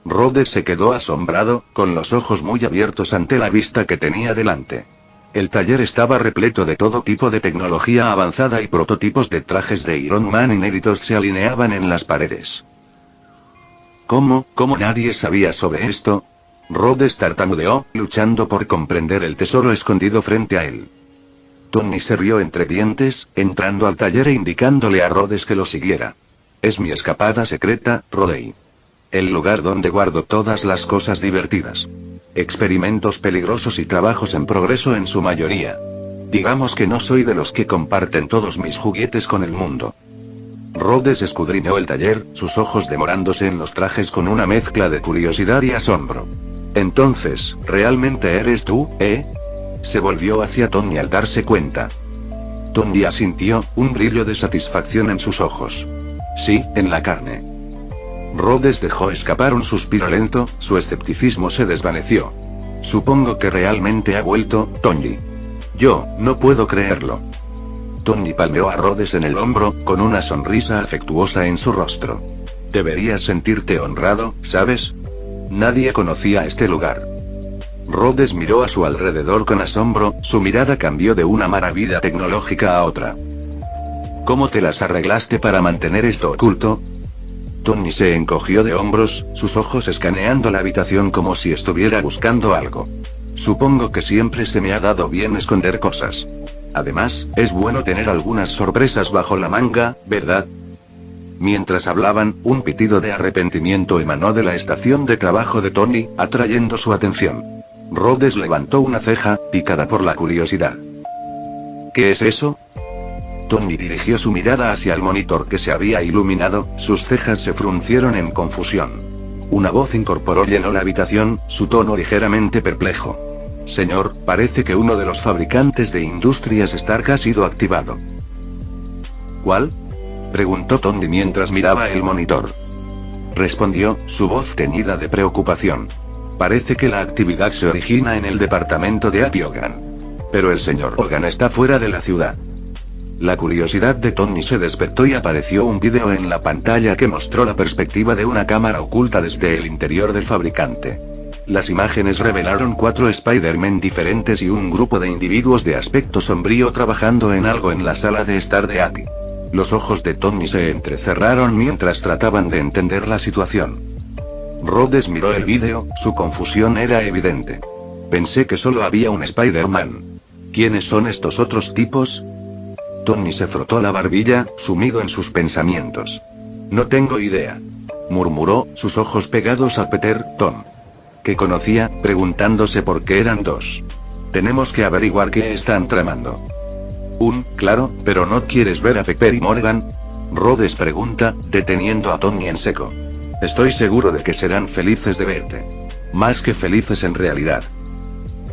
Rhodes se quedó asombrado, con los ojos muy abiertos ante la vista que tenía delante. El taller estaba repleto de todo tipo de tecnología avanzada y prototipos de trajes de Iron Man inéditos se alineaban en las paredes. ¿Cómo nadie sabía sobre esto? Rhodes tartamudeó, luchando por comprender el tesoro escondido frente a él. Tony se rió entre dientes, entrando al taller e indicándole a Rhodes que lo siguiera. Es mi escapada secreta, Rhodey. El lugar donde guardo todas las cosas divertidas. Experimentos peligrosos y trabajos en progreso en su mayoría. Digamos que no soy de los que comparten todos mis juguetes con el mundo. Rhodes escudriñó el taller, sus ojos demorándose en los trajes con una mezcla de curiosidad y asombro. Entonces, ¿realmente eres tú, eh? Se volvió hacia Tony al darse cuenta. Tony asintió, un brillo de satisfacción en sus ojos. Sí, en la carne. Rhodes dejó escapar un suspiro lento, su escepticismo se desvaneció. Supongo que realmente ha vuelto, Tony. Yo, no puedo creerlo. Tony palmeó a Rhodes en el hombro, con una sonrisa afectuosa en su rostro. Deberías sentirte honrado, ¿sabes? Nadie conocía este lugar. Rhodes miró a su alrededor con asombro, su mirada cambió de una maravilla tecnológica a otra. ¿Cómo te las arreglaste para mantener esto oculto? Tony se encogió de hombros, sus ojos escaneando la habitación como si estuviera buscando algo. Supongo que siempre se me ha dado bien esconder cosas. Además, es bueno tener algunas sorpresas bajo la manga, ¿verdad? Mientras hablaban, un pitido de arrepentimiento emanó de la estación de trabajo de Tony, atrayendo su atención. Rhodes levantó una ceja, picada por la curiosidad. ¿Qué es eso? Tony dirigió su mirada hacia el monitor que se había iluminado, sus cejas se fruncieron en confusión. Una voz incorporó llenó la habitación, su tono ligeramente perplejo. Señor, parece que uno de los fabricantes de Industrias Stark ha sido activado. ¿Cuál? Preguntó Tony mientras miraba el monitor. Respondió, su voz teñida de preocupación. Parece que la actividad se origina en el departamento de Happy Hogan. Pero el señor Hogan está fuera de la ciudad. La curiosidad de Tony se despertó y apareció un vídeo en la pantalla que mostró la perspectiva de una cámara oculta desde el interior del fabricante. Las imágenes revelaron 4 Spider-Man diferentes y un grupo de individuos de aspecto sombrío trabajando en algo en la sala de estar de Happy. Los ojos de Tony se entrecerraron mientras trataban de entender la situación. Rhodes miró el vídeo, su confusión era evidente. Pensé que solo había un Spider-Man. ¿Quiénes son estos otros tipos? Tony se frotó la barbilla, sumido en sus pensamientos. No tengo idea. Murmuró, sus ojos pegados a Peter, Tom. Que conocía, preguntándose por qué eran 2. Tenemos que averiguar qué están tramando. Claro, pero ¿no quieres ver a Pepper y Morgan? Rhodes pregunta, deteniendo a Tony en seco. Estoy seguro de que serán felices de verte. Más que felices en realidad.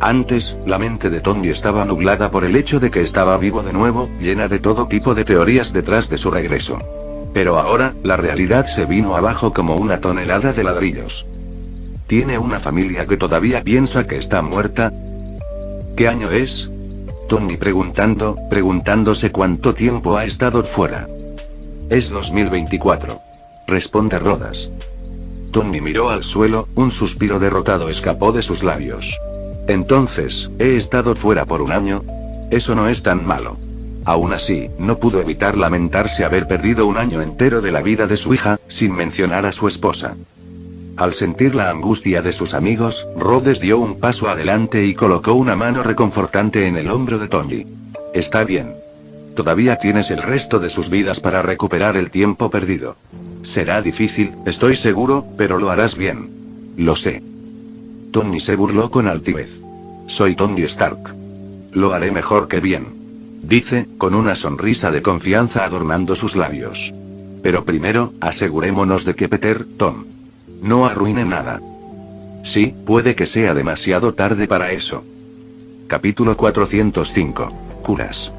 Antes, la mente de Tony estaba nublada por el hecho de que estaba vivo de nuevo, llena de todo tipo de teorías detrás de su regreso. Pero ahora, la realidad se vino abajo como una tonelada de ladrillos. ¿Tiene una familia que todavía piensa que está muerta? ¿Qué año es? Tony preguntándose cuánto tiempo ha estado fuera. Es 2024. Responde Rhodes. Tony miró al suelo, un suspiro derrotado escapó de sus labios. Entonces, he estado fuera por 1 año. Eso no es tan malo. Aún así, no pudo evitar lamentarse haber perdido 1 año entero de la vida de su hija, sin mencionar a su esposa. Al sentir la angustia de sus amigos, Rhodes dio un paso adelante y colocó una mano reconfortante en el hombro de Tony. Está bien. Todavía tienes el resto de sus vidas para recuperar el tiempo perdido. Será difícil, estoy seguro, pero lo harás bien. Lo sé. Tony se burló con altivez. Soy Tony Stark. Lo haré mejor que bien. Dice, con una sonrisa de confianza adornando sus labios. Pero primero, asegurémonos de que Peter, Tom, no arruine nada. Sí, puede que sea demasiado tarde para eso. Capítulo 405. Curas.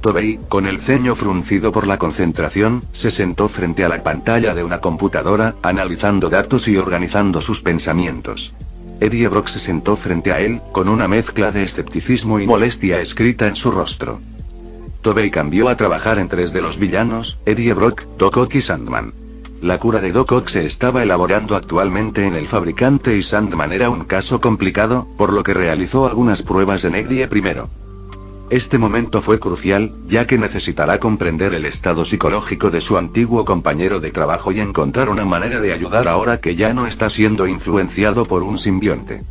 Tobey, con el ceño fruncido por la concentración, se sentó frente a la pantalla de una computadora, analizando datos y organizando sus pensamientos. Eddie Brock se sentó frente a él, con una mezcla de escepticismo y molestia escrita en su rostro. Tobey cambió a trabajar en 3 de los villanos, Eddie Brock, Doc Ock y Sandman. La cura de Doc Ock se estaba elaborando actualmente en el fabricante y Sandman era un caso complicado, por lo que realizó algunas pruebas en Eddie primero. Este momento fue crucial, ya que necesitará comprender el estado psicológico de su antiguo compañero de trabajo y encontrar una manera de ayudar ahora que ya no está siendo influenciado por un simbionte.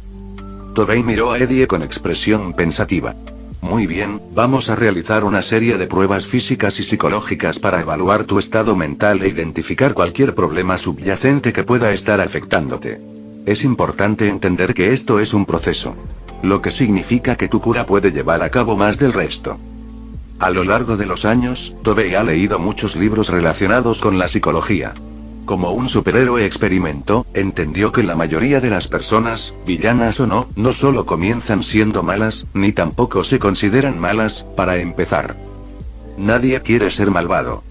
Tobey miró a Eddie con expresión pensativa. Muy bien, vamos a realizar una serie de pruebas físicas y psicológicas para evaluar tu estado mental e identificar cualquier problema subyacente que pueda estar afectándote. Es importante entender que esto es un proceso. Lo que significa que tu cura puede llevar a cabo más del resto. A lo largo de los años, Tobey ha leído muchos libros relacionados con la psicología. Como un superhéroe experimentó, entendió que la mayoría de las personas, villanas o no, no solo comienzan siendo malas, ni tampoco se consideran malas, para empezar. Nadie quiere ser malvado.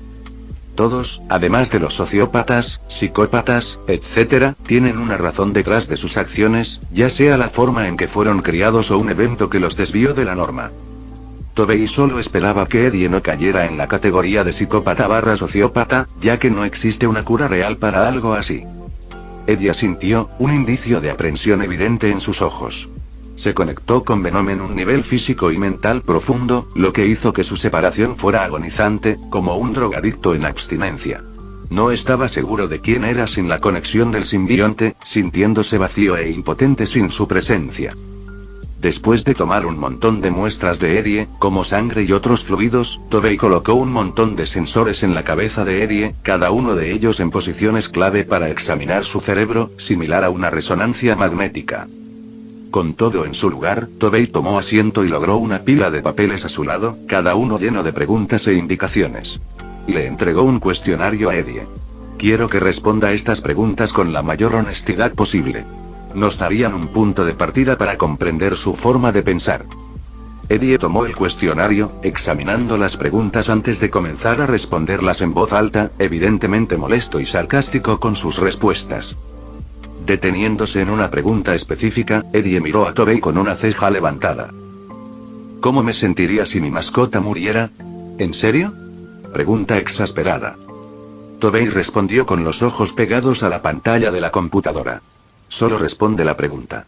Todos, además de los sociópatas, psicópatas, etc., tienen una razón detrás de sus acciones, ya sea la forma en que fueron criados o un evento que los desvió de la norma. Tobey solo esperaba que Eddie no cayera en la categoría de psicópata/sociópata, ya que no existe una cura real para algo así. Eddie sintió un indicio de aprensión evidente en sus ojos. Se conectó con Venom en un nivel físico y mental profundo, lo que hizo que su separación fuera agonizante, como un drogadicto en abstinencia. No estaba seguro de quién era sin la conexión del simbionte, sintiéndose vacío e impotente sin su presencia. Después de tomar un montón de muestras de Eddie, como sangre y otros fluidos, Tobey colocó un montón de sensores en la cabeza de Eddie, cada uno de ellos en posiciones clave para examinar su cerebro, similar a una resonancia magnética. Con todo en su lugar, Tobey tomó asiento y logró una pila de papeles a su lado, cada uno lleno de preguntas e indicaciones. Le entregó un cuestionario a Eddie. Quiero que responda a estas preguntas con la mayor honestidad posible. Nos darían un punto de partida para comprender su forma de pensar. Eddie tomó el cuestionario, examinando las preguntas antes de comenzar a responderlas en voz alta, evidentemente molesto y sarcástico con sus respuestas. Deteniéndose en una pregunta específica, Eddie miró a Tobey con una ceja levantada. ¿Cómo me sentiría si mi mascota muriera? ¿En serio? Pregunta exasperada. Tobey respondió con los ojos pegados a la pantalla de la computadora. Solo responde la pregunta.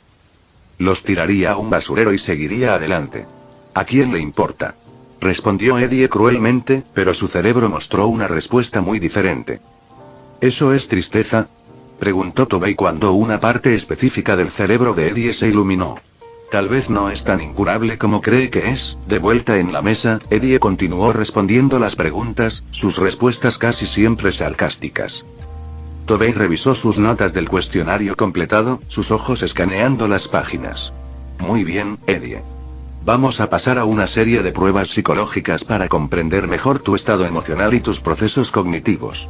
Los tiraría a un basurero y seguiría adelante. ¿A quién le importa? Respondió Eddie cruelmente, pero su cerebro mostró una respuesta muy diferente. ¿Eso es tristeza? Preguntó Tobey cuando una parte específica del cerebro de Eddie se iluminó. Tal vez no es tan incurable como cree que es. De vuelta en la mesa, Eddie continuó respondiendo las preguntas, sus respuestas casi siempre sarcásticas. Tobey revisó sus notas del cuestionario completado, sus ojos escaneando las páginas. Muy bien, Eddie. Vamos a pasar a una serie de pruebas psicológicas para comprender mejor tu estado emocional y tus procesos cognitivos.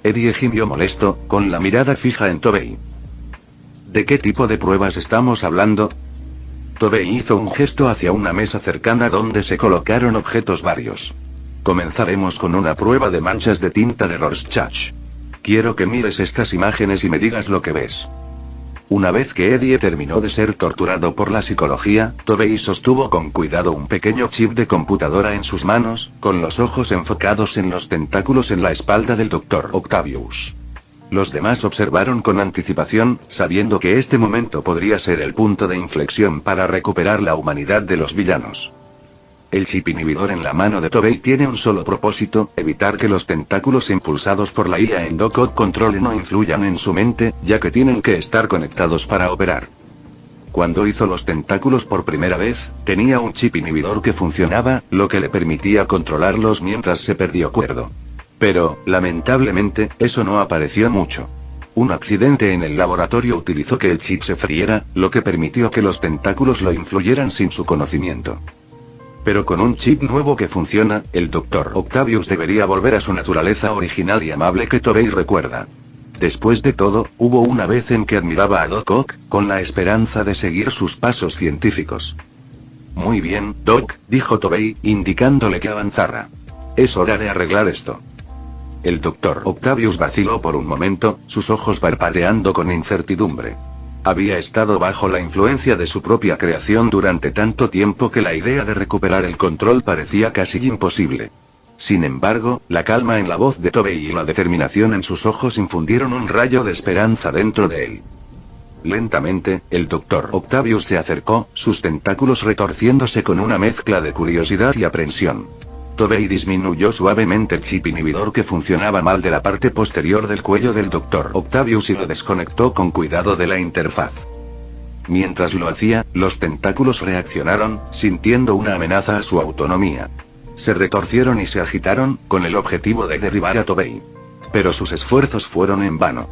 Eddie gimió molesto, con la mirada fija en Tobey. ¿De qué tipo de pruebas estamos hablando? Tobey hizo un gesto hacia una mesa cercana donde se colocaron objetos varios. Comenzaremos con una prueba de manchas de tinta de Rorschach. Quiero que mires estas imágenes y me digas lo que ves. Una vez que Eddie terminó de ser torturado por la psicología, Tobey sostuvo con cuidado un pequeño chip de computadora en sus manos, con los ojos enfocados en los tentáculos en la espalda del Dr. Octavius. Los demás observaron con anticipación, sabiendo que este momento podría ser el punto de inflexión para recuperar la humanidad de los villanos. El chip inhibidor en la mano de Tobey tiene un solo propósito, evitar que los tentáculos impulsados por la IA en Doc Ock Control no influyan en su mente, ya que tienen que estar conectados para operar. Cuando hizo los tentáculos por primera vez, tenía un chip inhibidor que funcionaba, lo que le permitía controlarlos mientras se perdió cuerdo. Pero, lamentablemente, eso no apareció mucho. Un accidente en el laboratorio utilizó que el chip se friera, lo que permitió que los tentáculos lo influyeran sin su conocimiento. Pero con un chip nuevo que funciona, el Dr. Octavius debería volver a su naturaleza original y amable que Tobey recuerda. Después de todo, hubo una vez en que admiraba a Doc Ock, con la esperanza de seguir sus pasos científicos. Muy bien, Doc, dijo Tobey, indicándole que avanzara. Es hora de arreglar esto. El Dr. Octavius vaciló por un momento, sus ojos parpadeando con incertidumbre. Había estado bajo la influencia de su propia creación durante tanto tiempo que la idea de recuperar el control parecía casi imposible. Sin embargo, la calma en la voz de Tobey y la determinación en sus ojos infundieron un rayo de esperanza dentro de él. Lentamente, el Dr. Octavius se acercó, sus tentáculos retorciéndose con una mezcla de curiosidad y aprensión. Tobey disminuyó suavemente el chip inhibidor que funcionaba mal de la parte posterior del cuello del Dr. Octavius y lo desconectó con cuidado de la interfaz. Mientras lo hacía, los tentáculos reaccionaron, sintiendo una amenaza a su autonomía. Se retorcieron y se agitaron, con el objetivo de derribar a Tobey. Pero sus esfuerzos fueron en vano.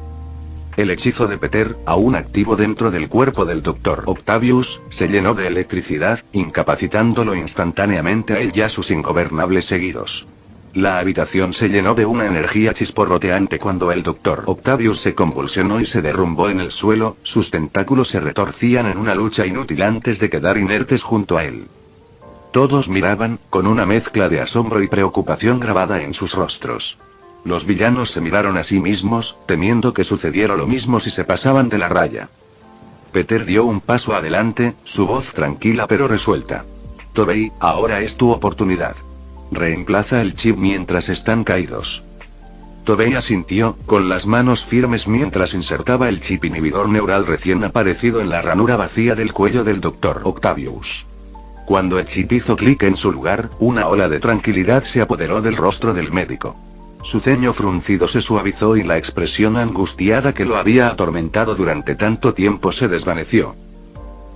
El hechizo de Peter, aún activo dentro del cuerpo del Dr. Octavius, se llenó de electricidad, incapacitándolo instantáneamente a él y a sus ingobernables seguidos. La habitación se llenó de una energía chisporroteante cuando el Dr. Octavius se convulsionó y se derrumbó en el suelo, sus tentáculos se retorcían en una lucha inútil antes de quedar inertes junto a él. Todos miraban, con una mezcla de asombro y preocupación grabada en sus rostros. Los villanos se miraron a sí mismos, temiendo que sucediera lo mismo si se pasaban de la raya. Peter dio un paso adelante, su voz tranquila pero resuelta. Tobey, ahora es tu oportunidad. Reemplaza el chip mientras están caídos. Tobey asintió, con las manos firmes mientras insertaba el chip inhibidor neural recién aparecido en la ranura vacía del cuello del Dr. Octavius. Cuando el chip hizo clic en su lugar, una ola de tranquilidad se apoderó del rostro del médico. Su ceño fruncido se suavizó y la expresión angustiada que lo había atormentado durante tanto tiempo se desvaneció.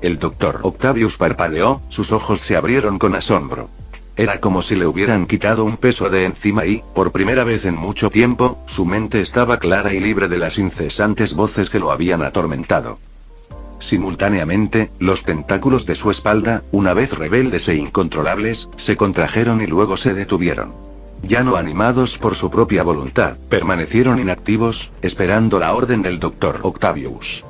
El Dr. Octavius parpadeó, sus ojos se abrieron con asombro. Era como si le hubieran quitado un peso de encima y, por primera vez en mucho tiempo, su mente estaba clara y libre de las incesantes voces que lo habían atormentado. Simultáneamente, los tentáculos de su espalda, una vez rebeldes e incontrolables, se contrajeron y luego se detuvieron. Ya no animados por su propia voluntad, permanecieron inactivos, esperando la orden del Dr. Octavius.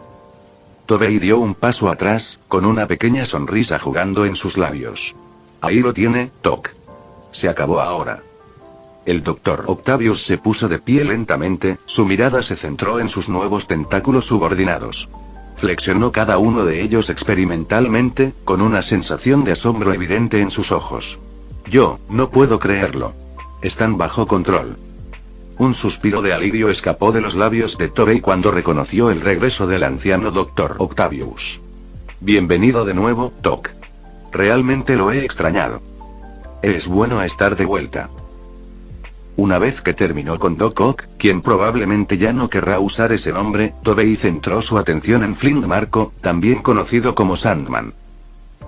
Tobey dio un paso atrás, con una pequeña sonrisa jugando en sus labios. Ahí lo tiene, Doc. Se acabó ahora. El Dr. Octavius se puso de pie lentamente, su mirada se centró en sus nuevos tentáculos subordinados. Flexionó cada uno de ellos experimentalmente, con una sensación de asombro evidente en sus ojos. Yo, no puedo creerlo. Están bajo control. Un suspiro de alivio escapó de los labios de Tobey cuando reconoció el regreso del anciano Dr. Octavius. Bienvenido de nuevo, Doc. Realmente lo he extrañado. Es bueno estar de vuelta. Una vez que terminó con Doc Ock, quien probablemente ya no querrá usar ese nombre, Tobey centró su atención en Flint Marko, también conocido como Sandman.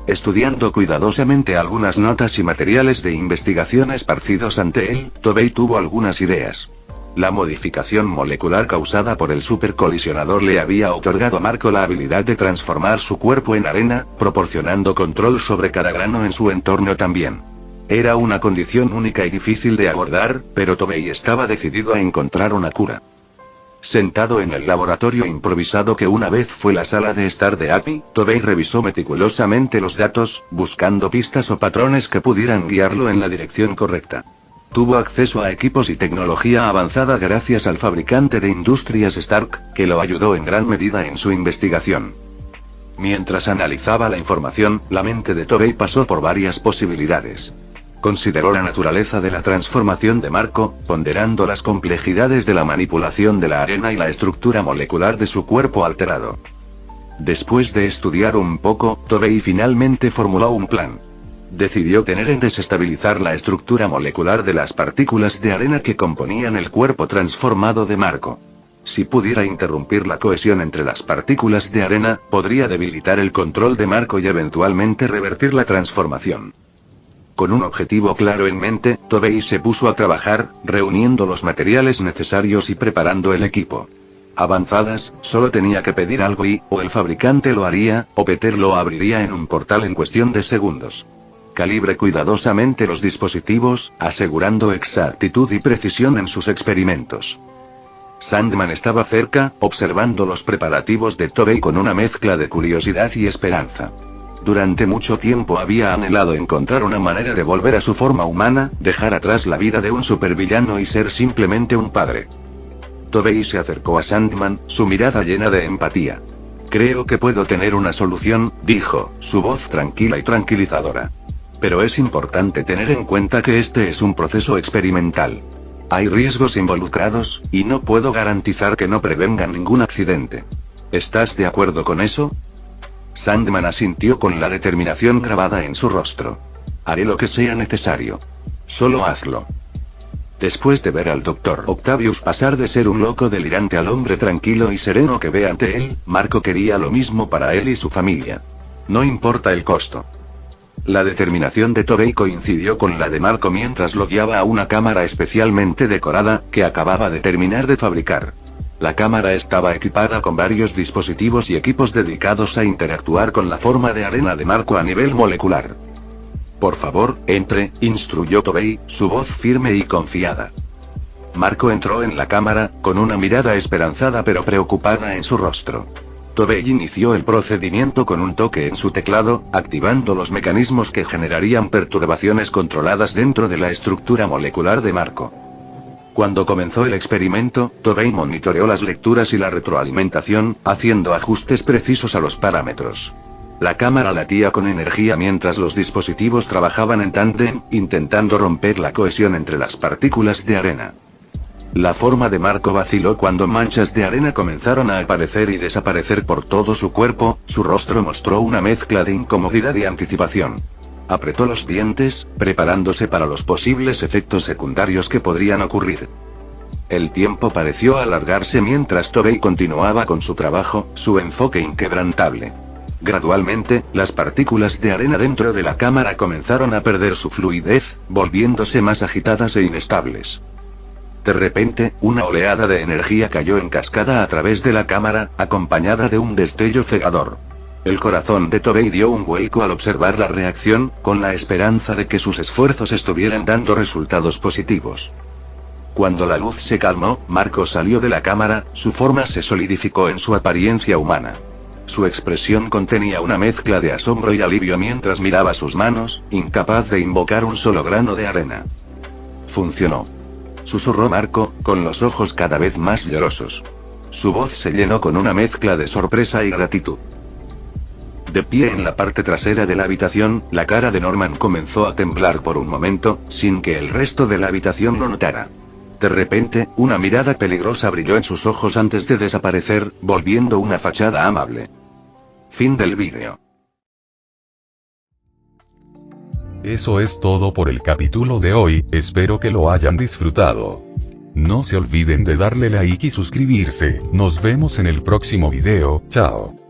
Estudiando cuidadosamente algunas notas y materiales de investigación esparcidos ante él, Tobey tuvo algunas ideas. La modificación molecular causada por el supercolisionador le había otorgado a Marko la habilidad de transformar su cuerpo en arena, proporcionando control sobre cada grano en su entorno también. Era una condición única y difícil de abordar, pero Tobey estaba decidido a encontrar una cura. Sentado en el laboratorio improvisado que una vez fue la sala de estar de API, Tobey revisó meticulosamente los datos, buscando pistas o patrones que pudieran guiarlo en la dirección correcta. Tuvo acceso a equipos y tecnología avanzada gracias al fabricante de industrias Stark, que lo ayudó en gran medida en su investigación. Mientras analizaba la información, la mente de Tobey pasó por varias posibilidades. Consideró la naturaleza de la transformación de Marko, ponderando las complejidades de la manipulación de la arena y la estructura molecular de su cuerpo alterado. Después de estudiar un poco, Tobey finalmente formuló un plan. Decidió tener en desestabilizar la estructura molecular de las partículas de arena que componían el cuerpo transformado de Marko. Si pudiera interrumpir la cohesión entre las partículas de arena, podría debilitar el control de Marko y eventualmente revertir la transformación. Con un objetivo claro en mente, Tobey se puso a trabajar, reuniendo los materiales necesarios y preparando el equipo. Avanzadas, solo tenía que pedir algo y, o el fabricante lo haría, o Peter lo abriría en un portal en cuestión de segundos. Calibre cuidadosamente los dispositivos, asegurando exactitud y precisión en sus experimentos. Sandman estaba cerca, observando los preparativos de Tobey con una mezcla de curiosidad y esperanza. Durante mucho tiempo había anhelado encontrar una manera de volver a su forma humana, dejar atrás la vida de un supervillano y ser simplemente un padre. Tobey se acercó a Sandman, su mirada llena de empatía. Creo que puedo tener una solución, dijo, su voz tranquila y tranquilizadora. Pero es importante tener en cuenta que este es un proceso experimental. Hay riesgos involucrados, y no puedo garantizar que no prevengan ningún accidente. ¿Estás de acuerdo con eso? Sandman asintió con la determinación grabada en su rostro. Haré lo que sea necesario. Solo hazlo. Después de ver al Dr. Octavius pasar de ser un loco delirante al hombre tranquilo y sereno que ve ante él, Marco quería lo mismo para él y su familia. No importa el costo. La determinación de Tobey coincidió con la de Marco mientras lo guiaba a una cámara especialmente decorada, que acababa de terminar de fabricar. La cámara estaba equipada con varios dispositivos y equipos dedicados a interactuar con la forma de arena de Marco a nivel molecular. Por favor, entre, instruyó Tobey, su voz firme y confiada. Marco entró en la cámara, con una mirada esperanzada pero preocupada en su rostro. Tobey inició el procedimiento con un toque en su teclado, activando los mecanismos que generarían perturbaciones controladas dentro de la estructura molecular de Marco. Cuando comenzó el experimento, Tobey monitoreó las lecturas y la retroalimentación, haciendo ajustes precisos a los parámetros. La cámara latía con energía mientras los dispositivos trabajaban en tándem, intentando romper la cohesión entre las partículas de arena. La forma de Marco vaciló cuando manchas de arena comenzaron a aparecer y desaparecer por todo su cuerpo, su rostro mostró una mezcla de incomodidad y anticipación. Apretó los dientes, preparándose para los posibles efectos secundarios que podrían ocurrir. El tiempo pareció alargarse mientras Tobey continuaba con su trabajo, su enfoque inquebrantable. Gradualmente, las partículas de arena dentro de la cámara comenzaron a perder su fluidez, volviéndose más agitadas e inestables. De repente, una oleada de energía cayó en cascada a través de la cámara, acompañada de un destello cegador. El corazón de Tobey dio un vuelco al observar la reacción, con la esperanza de que sus esfuerzos estuvieran dando resultados positivos. Cuando la luz se calmó, Marco salió de la cámara, su forma se solidificó en su apariencia humana. Su expresión contenía una mezcla de asombro y alivio mientras miraba sus manos, incapaz de invocar un solo grano de arena. Funcionó. Susurró Marco, con los ojos cada vez más llorosos. Su voz se llenó con una mezcla de sorpresa y gratitud. De pie en la parte trasera de la habitación, la cara de Norman comenzó a temblar por un momento, sin que el resto de la habitación lo notara. De repente, una mirada peligrosa brilló en sus ojos antes de desaparecer, volviendo una fachada amable. Fin del vídeo. Eso es todo por el capítulo de hoy, espero que lo hayan disfrutado. No se olviden de darle like y suscribirse, nos vemos en el próximo video, chao.